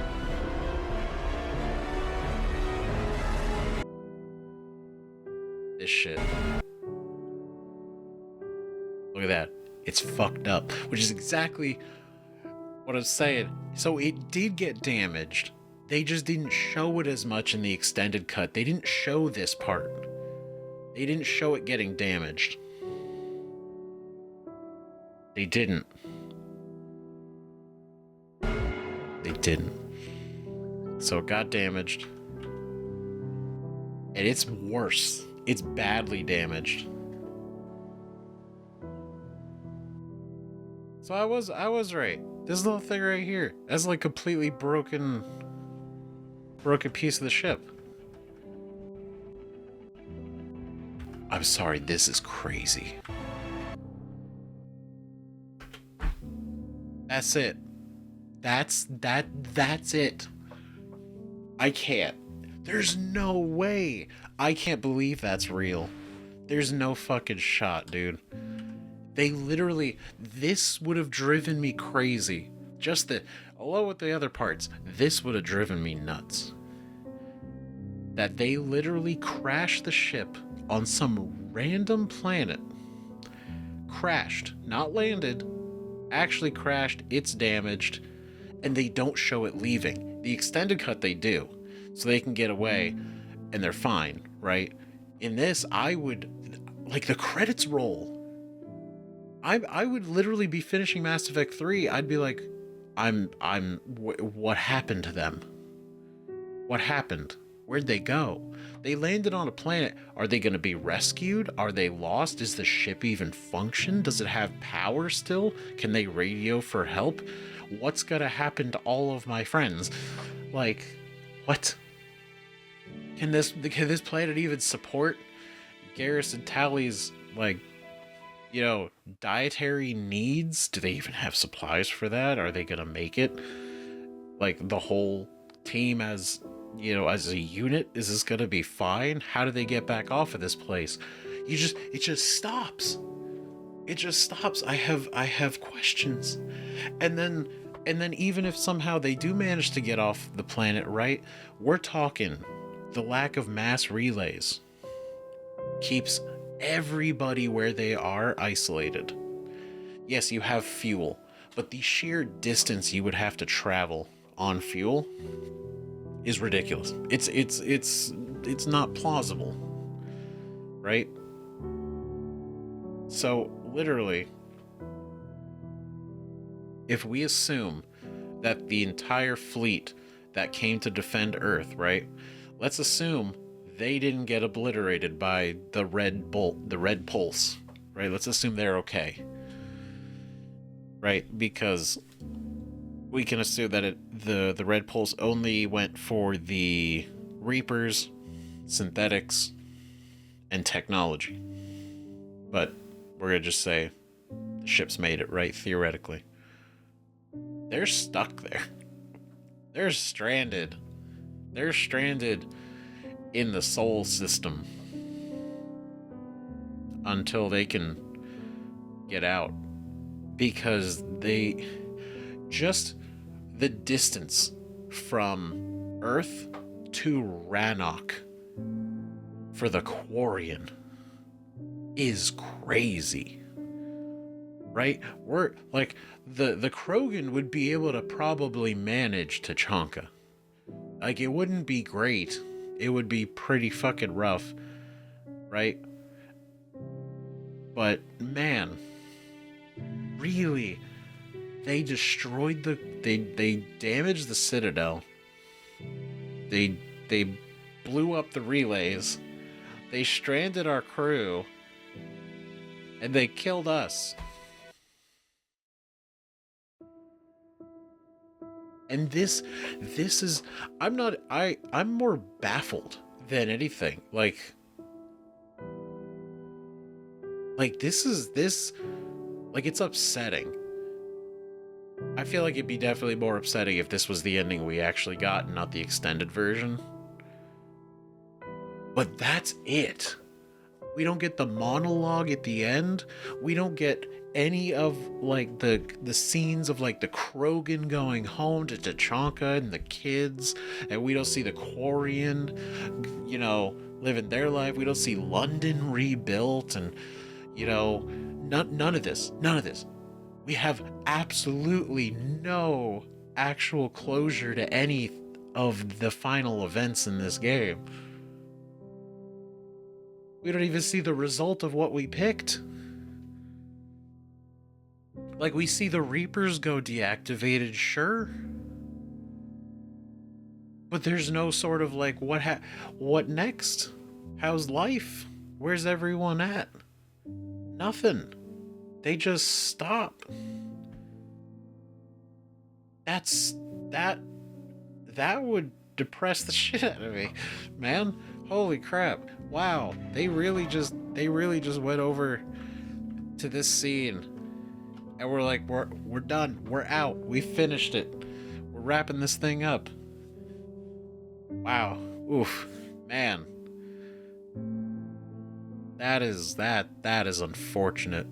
Speaker 1: This shit. Look at that. It's fucked up. Which is exactly what I was saying. So it did get damaged. They just didn't show it as much in the extended cut. They didn't show this part. They didn't show it getting damaged. They didn't. They didn't. So it got damaged. And it's worse. It's badly damaged. So I was right. This little thing right here. That's like completely broken piece of the ship. I'm sorry, this is crazy. That's it. That's it. I can't. There's no way. I can't believe that's real. There's no fucking shot, dude. They literally, this would have driven me crazy. Just the, along with the other parts, this would have driven me nuts. That they literally crashed the ship on some random planet. Crashed, not landed. Actually crashed, it's damaged. And they don't show it leaving. The extended cut they do, so they can get away and they're fine, right? In this, I would, like the credits roll. I would literally be finishing Mass Effect 3. I'd be like, what happened to them? What happened? Where'd they go? They landed on a planet. Are they going to be rescued? Are they lost? Is the ship even function? Does it have power still? Can they radio for help? What's gonna happen to all of my friends? Like, what? Can this planet even support Garrus and Tally's, like, you know, dietary needs? Do they even have supplies for that? Are they gonna make it? Like, the whole team as, you know, as a unit? Is this gonna be fine? How do they get back off of this place? It just stops. It just stops. I have questions. And then even if somehow they do manage to get off the planet, right? We're talking the lack of mass relays keeps everybody where they are isolated. Yes, you have fuel, but the sheer distance you would have to travel on fuel is ridiculous. It's not plausible, right? So literally, if we assume that the entire fleet that came to defend Earth, right? Let's assume they didn't get obliterated by the red pulse, right? Let's assume they're okay, right? Because we can assume that the red pulse only went for the Reapers, synthetics, and technology. But we're gonna just say the ship's made it, right? Theoretically. They're stuck there. They're stranded. They're stranded in the Sol system until they can get out. Because they just the distance from Earth to Rannoch for the Quarian is crazy. Right? We're like the Krogan would be able to probably manage Tachanka. Like, it wouldn't be great. It would be pretty fucking rough, right? But man, really, they destroyed they damaged the Citadel. They blew up the relays. They stranded our crew. And they killed us. And this is, I'm more baffled than anything. Like this, like, it's upsetting. I feel like it'd be definitely more upsetting if this was the ending we actually got and not the extended version. But that's it. We don't get the monologue at the end. We don't get any of, like, the scenes of, like, the Krogan going home to Tachanka and the kids. And we don't see the Quarian, you know, living their life. We don't see London rebuilt and, you know, none of this. None of this. We have absolutely no actual closure to any of the final events in this game. We don't even see the result of what we picked. Like, we see the Reapers go deactivated, sure. But there's no sort of, like, what next? How's life? Where's everyone at? Nothing. They just stop. That would depress the shit out of me, man. Holy crap. Wow. They really just went over to this scene and we're like, we're done. We're out. We finished it. We're wrapping this thing up. Wow. Oof. Man. That is unfortunate.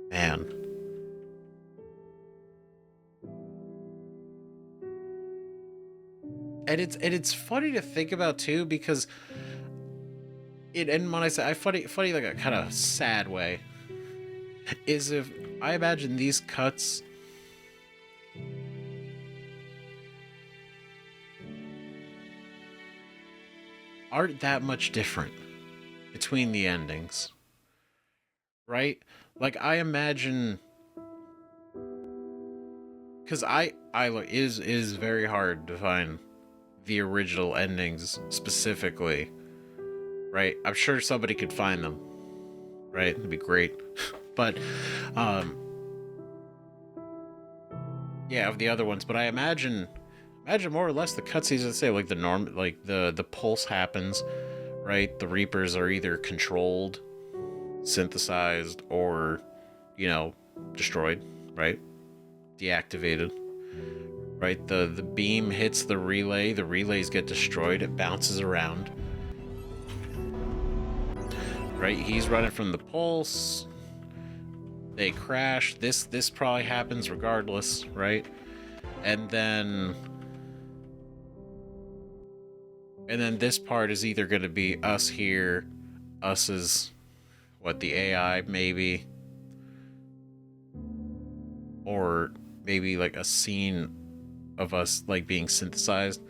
Speaker 1: Man. And it's funny to think about too, because and when I say funny like a kind of sad way, is if I imagine these cuts aren't that much different between the endings, right? Like, I imagine, because I look, is very hard to find the original endings specifically, right? I'm sure somebody could find them, right? It'd be great. But yeah, of the other ones, but I imagine more or less the cutscenes that say, like, the pulse happens, right? The Reapers are either controlled, synthesized, or, you know, destroyed, right? Deactivated, right? The beam hits the relays get destroyed, it bounces around, right? He's running from the pulse, they crash, this probably happens regardless, right? And then this part is either going to be us here, us as the AI maybe, or maybe like a scene of us like being synthesized.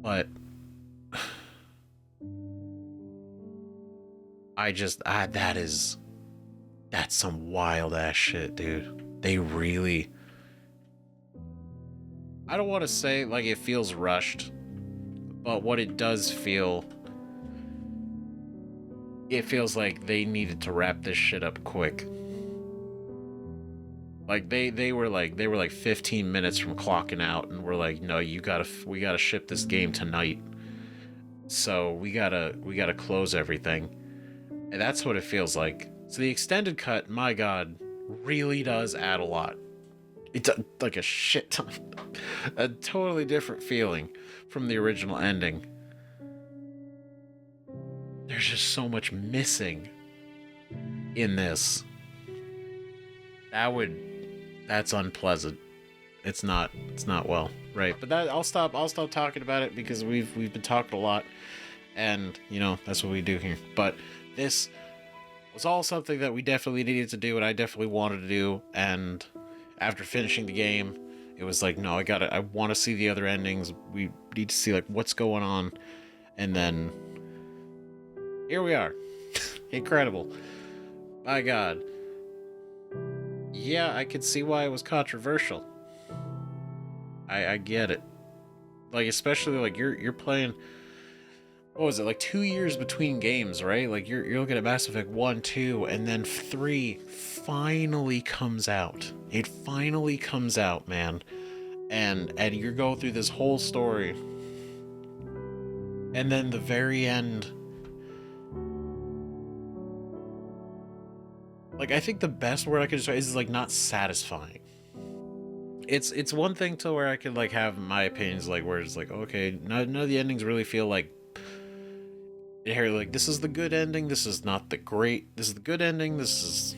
Speaker 1: But that's some wild ass shit, dude. They really, I don't want to say like it feels rushed, but what it does feel, it feels like they needed to wrap this shit up quick. Like they were like 15 minutes from clocking out, and we're like, no, we gotta ship this game tonight. So we gotta close everything, and that's what it feels like. So the extended cut, my God, really does add a lot. It's like a shit ton, a totally different feeling from the original ending. There's just so much missing in this. That's unpleasant. It's not well, right? But I'll stop talking about it, because we've been talking a lot, and you know, that's what we do here. But this was all something that we definitely needed to do, and I definitely wanted to do, and after finishing the game, it was like, no, I want to see the other endings. We need to see like what's going on, and then here we are. Incredible. My God. Yeah, I could see why it was controversial. I get it. Like, especially like you're playing what was it, like 2 years between games, right? Like you're looking at Mass Effect 1, 2, and then 3 finally comes out. It finally comes out, man. And you're going through this whole story. And then the very end, like, I think the best word I could describe is like not satisfying. It's one thing to where I could like have my opinions, like where it's like, okay, none of the endings really feel like inherently like this is the good ending, this is not the great, this is the good ending, this is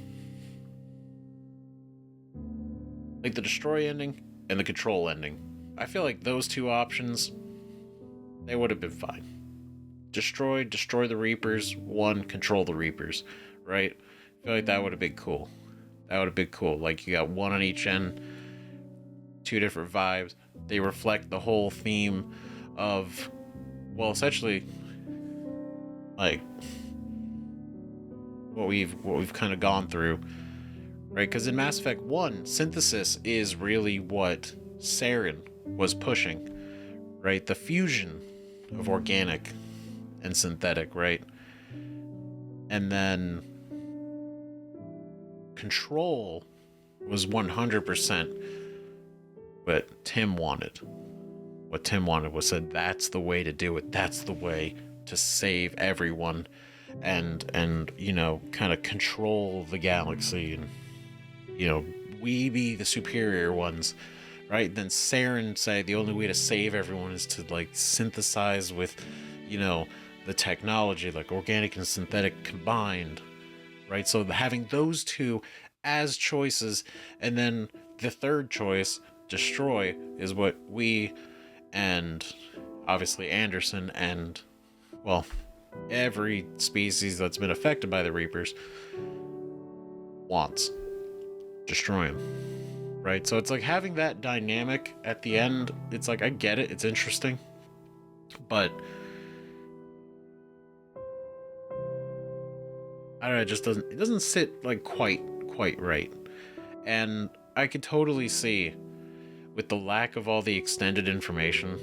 Speaker 1: like the destroy ending and the control ending. I feel like those two options, they would have been fine. Destroy the Reapers, 1, control the Reapers, right? I feel like that would have been cool. That would have been cool. Like you got one on each end, 2 different vibes. They reflect the whole theme of, well, essentially, like what we've kind of gone through, right? Because in Mass Effect 1, synthesis is really what Saren was pushing, right? The fusion of organic and synthetic, right? And then control was 100% what Tim wanted. What Tim wanted was said, that's the way to do it. That's the way to save everyone and you know, kind of control the galaxy, and you know, we be the superior ones, right? Then Saren say the only way to save everyone is to like synthesize with, you know, the technology, like organic and synthetic combined, right? So having those two as choices, and then the third choice, destroy, is what we and obviously Anderson and, well, every species that's been affected by the Reapers wants. Destroy them, right? So it's like having that dynamic at the end, it's like, I get it, it's interesting, but I don't know, it doesn't sit like quite right. And I could totally see, with the lack of all the extended information,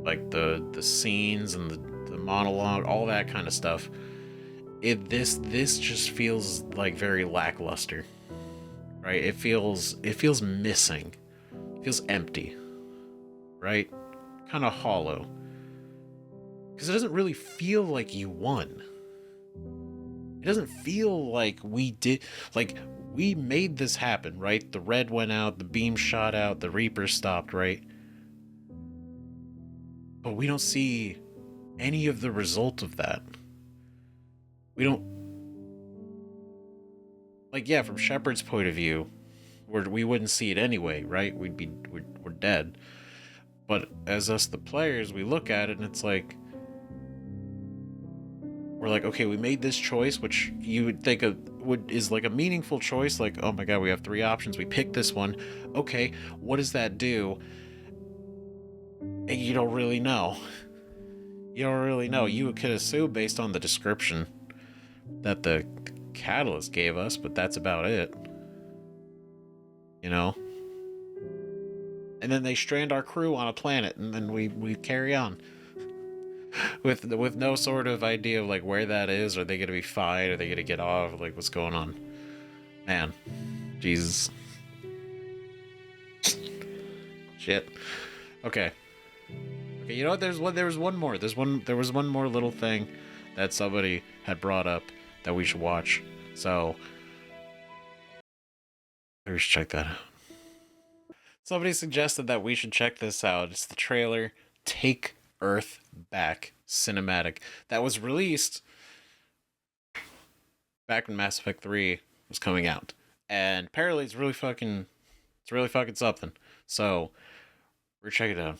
Speaker 1: like the scenes and the monologue, all that kind of stuff, this just feels like very lackluster, right? It feels missing, it feels empty, right? Kind of hollow, because it doesn't really feel like you won. It doesn't feel like we did, like we made this happen, right? The red went out, the beam shot out, the Reapers stopped, right? But we don't see any of the result of that. We don't, like, yeah, from Shepard's point of view, we wouldn't see it anyway, right? we're dead. But as us, the players, we look at it and it's like, we're like, okay, we made this choice, which you would think is like a meaningful choice. Like, oh my god, we have 3 options. We picked this one. Okay, what does that do? And you don't really know. You don't really know. You could assume based on the description that the Catalyst gave us, but that's about it. You know? And then they strand our crew on a planet, and then we carry on. With no sort of idea of like where that is. Are they gonna be fine? Are they gonna get off? Like, what's going on? Man, Jesus, shit. Okay. You know what? There was one more. There was one more little thing that somebody had brought up that we should watch. So we should check that out. Somebody suggested that we should check this out. It's the trailer Take Earth Back cinematic that was released back when Mass Effect 3 was coming out, and apparently it's really fucking something. So we're checking it out,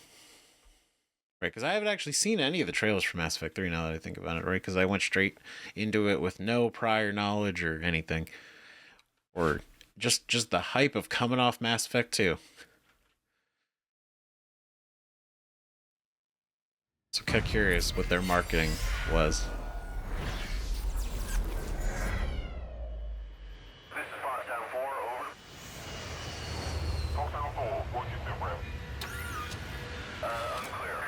Speaker 1: right? Because I haven't actually seen any of the trailers for Mass Effect 3 now that I think about it, right? Because I went straight into it with no prior knowledge or anything, or just the hype of coming off Mass Effect 2. So kind of curious what their marketing was.
Speaker 2: This is Foxhound 4, over. Foxhound 4, what's your sit rep? Unclear.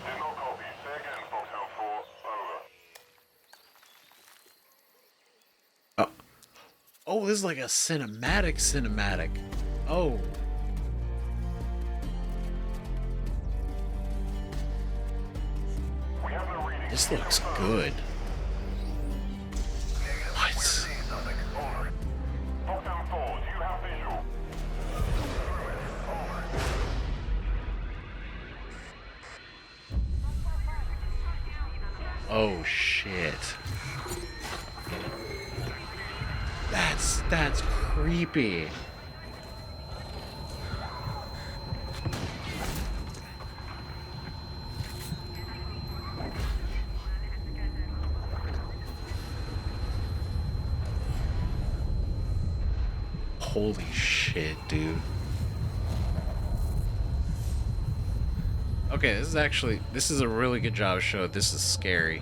Speaker 2: There's no copy. Say
Speaker 1: Oh, this is like a cinematic. Oh. This looks good. What? Oh shit. That's creepy. Holy shit, dude. Okay, this is a really good job show. This is scary.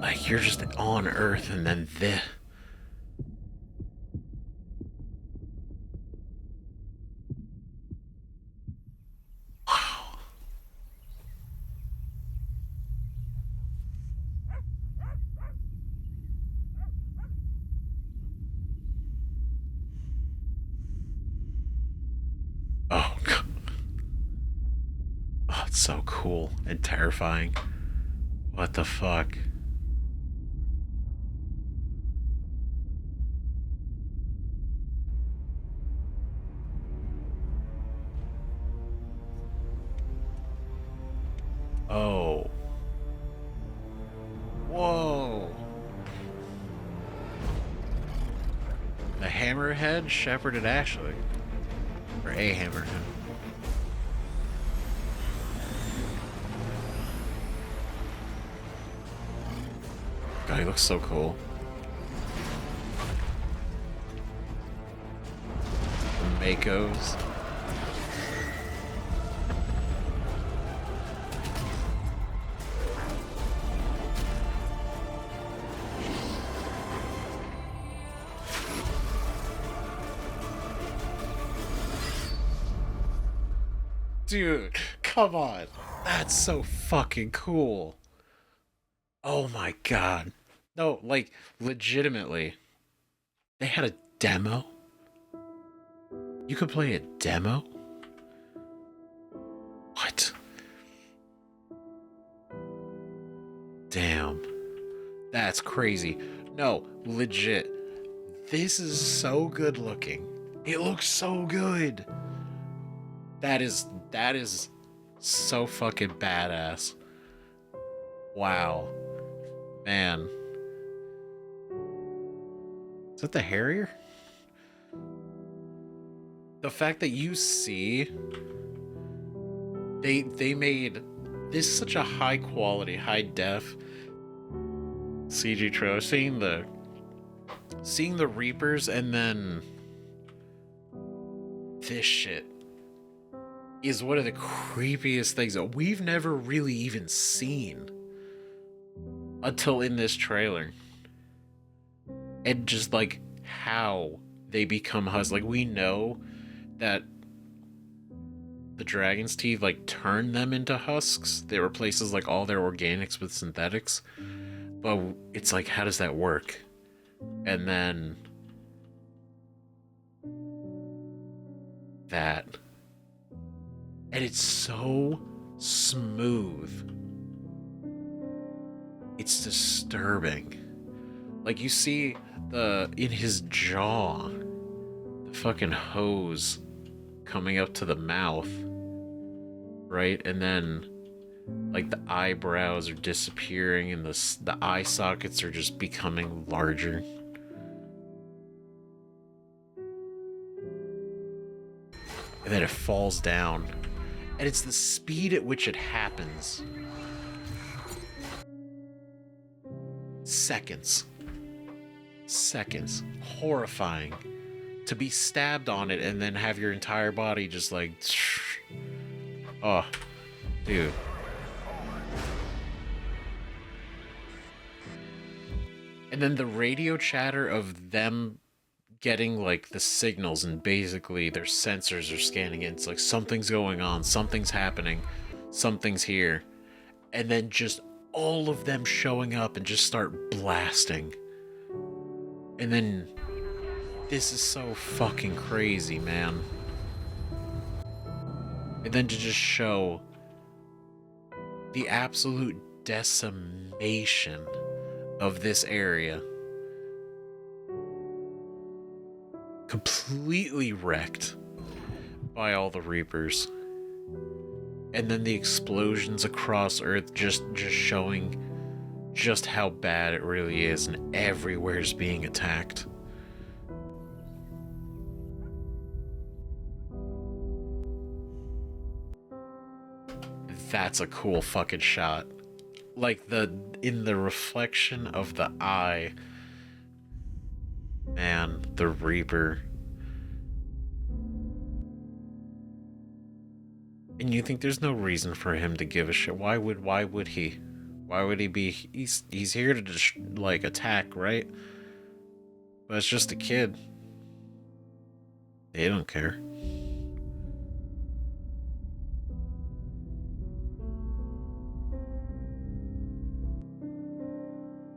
Speaker 1: Like, you're just on Earth and then this. Wow. Oh, God. Oh, it's so cool and terrifying. What the fuck? Oh. Whoa. The Hammerhead shepherded Ashley. Or a Hammerhead. God, he looks so cool. The Makos. Dude, come on. That's so fucking cool. Oh my god. No, like, legitimately. They had a demo? You could play a demo? What? Damn. That's crazy. No, legit. This is so good looking. It looks so good. That is so fucking badass. Wow. Man. Is that the Harrier? The fact that you see they made this such a high quality, high def CG trailer. Seeing the Reapers and then this shit is one of the creepiest things that we've never really even seen until in this trailer. And just like how they become husks. Like, we know that the dragon's teeth like turn them into husks. They replaces like all their organics with synthetics. But it's like, how does that work? And then that. And it's so smooth. It's disturbing. Like, you see in his jaw, the fucking hose coming up to the mouth, right? And then, like, the eyebrows are disappearing and the eye sockets are just becoming larger. And then it falls down. And it's the speed at which it happens. Seconds. Horrifying. To be stabbed on it and then have your entire body just like... Oh, dude. And then the radio chatter of them getting like the signals, and basically their sensors are scanning it. It's like, something's going on, something's happening, something's here. And then just all of them showing up and just start blasting. And then this is so fucking crazy, man. And then to just show the absolute decimation of this area. Completely wrecked by all the Reapers. And then the explosions across Earth just showing just how bad it really is, and everywhere's being attacked. That's a cool fucking shot. Like in the reflection of the eye. Man, the Reaper. And you think there's no reason for him to give a shit. Why would he? Why would he be? He's here to just, like, attack, right? But it's just a kid. They don't care.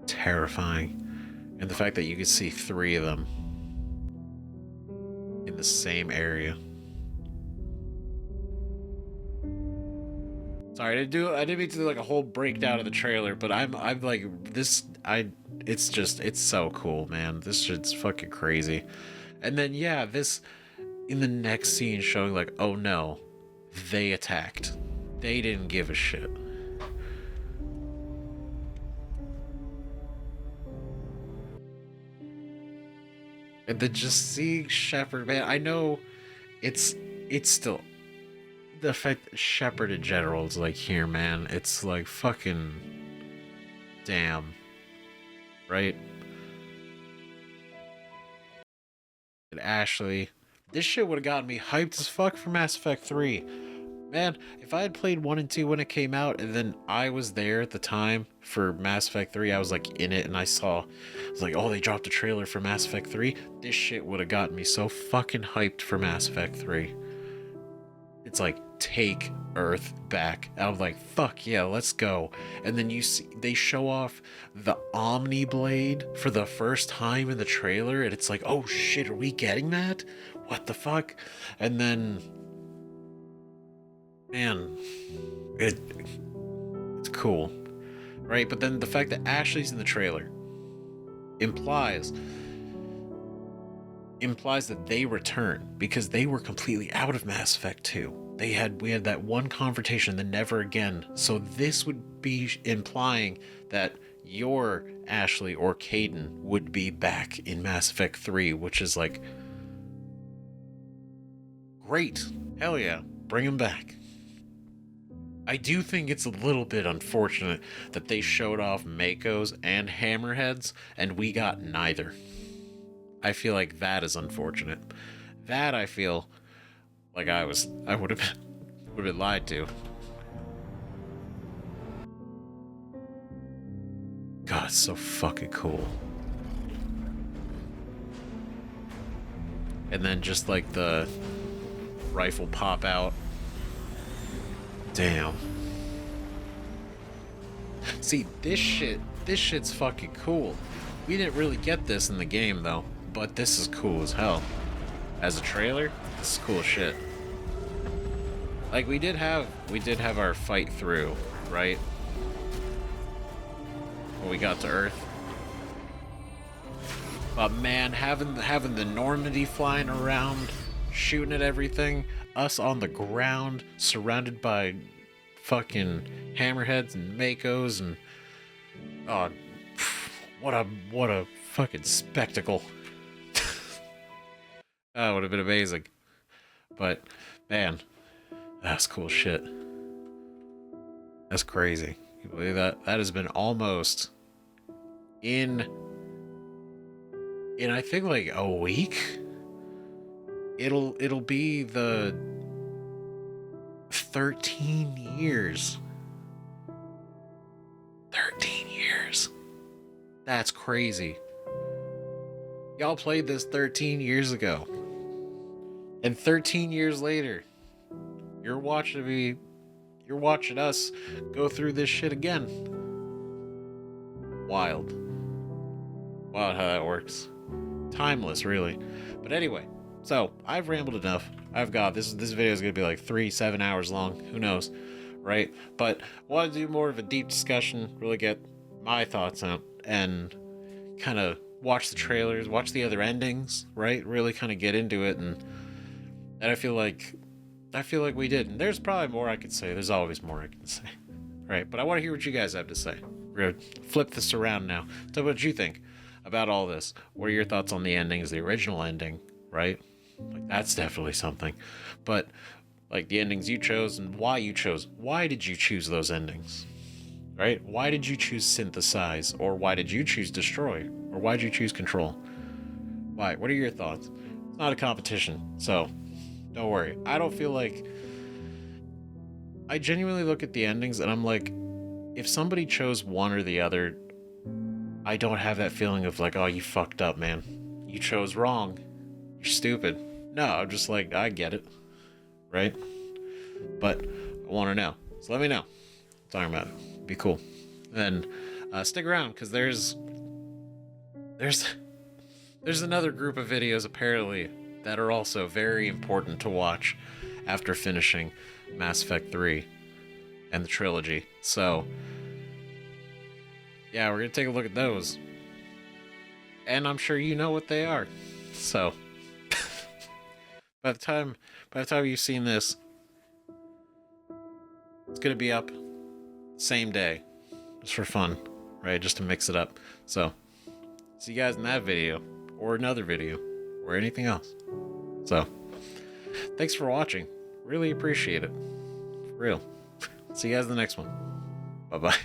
Speaker 1: Terrifying. And the fact that you could see 3 of them in the same area. Sorry, I didn't mean to do like a whole breakdown of the trailer, but I'm like it's so cool, man. This shit's fucking crazy. And then yeah, this in the next scene showing like, oh no, they attacked. They didn't give a shit. And then just seeing Shepard, man, I know it's still the fact that Shepard in general is like here, man. It's like fucking damn, right? And Ashley, this shit would have gotten me hyped as fuck for Mass Effect 3. Man, if I had played 1 and 2 when it came out, and then I was there at the time for Mass Effect 3, I was like in it, and I was like, oh, they dropped a trailer for Mass Effect 3. This shit would have gotten me so fucking hyped for Mass Effect 3. It's like, take Earth back. I'm like, fuck yeah, let's go. And then you see, they show off the Omni Blade for the first time in the trailer, and it's like, oh shit, are we getting that? What the fuck? And then, man, it's cool, right? But then the fact that Ashley's in the trailer implies that they return, because they were completely out of Mass Effect 2. We had that one confrontation, then never again. So this would be implying that your Ashley or Kaidan would be back in Mass Effect 3, which is like, great. Hell yeah. Bring him back. I do think it's a little bit unfortunate that they showed off Mako's and Hammerheads, and we got neither. I feel like that is unfortunate. That I feel like I would have been lied to. God, it's so fucking cool. And then just like the rifle pop out. Damn. See, this shit's fucking cool. We didn't really get this in the game though, but this is cool as hell. As a trailer, this is cool shit. Like we did have our fight through, right? When we got to Earth. But man, having the Normandy flying around, shooting at everything, us on the ground, surrounded by fucking Hammerheads and Makos, and oh, what a fucking spectacle. That would have been amazing. But man, that's cool shit. That's crazy. You believe that? That has been almost in I think like a week. It'll be the 13 years. 13 years. That's crazy. Y'all played this 13 years ago. And 13 years later, you're watching us go through this shit again. Wild. Wild how that works. Timeless, really. But anyway, so I've rambled enough. I've got this video is gonna be like 7 hours long. Who knows, right? But I want to do more of a deep discussion, really get my thoughts out, and kind of watch the trailers, watch the other endings, right? Really kind of get into it, and I feel like we did. And there's probably more I could say. There's always more I can say, right? But I want to hear what you guys have to say. We're gonna flip this around now. Tell me what you think about all this. What are your thoughts on the endings, the original ending, right? Like, that's definitely something. But like the endings you chose and why you chose. Why did you choose those endings? Right? Why did you choose synthesize? Or why did you choose destroy? Or why did you choose control? Why? What are your thoughts? It's not a competition, so don't worry. I don't feel like... I genuinely look at the endings and I'm like, if somebody chose one or the other, I don't have that feeling of like, oh, you fucked up, man. You chose wrong. You're stupid. No, I'm just like, I get it. Right? But I want to know. So let me know. Talking about it. Be cool. And stick around, because there's another group of videos apparently that are also very important to watch after finishing Mass Effect 3 and the trilogy. So yeah, we're gonna take a look at those, and I'm sure you know what they are. So by the time you've seen this, it's gonna be up same day, just for fun, right? Just to mix it up. So see you guys in that video, or another video, or anything else. So thanks for watching. Really appreciate it. For real. See you guys in the next one. Bye bye.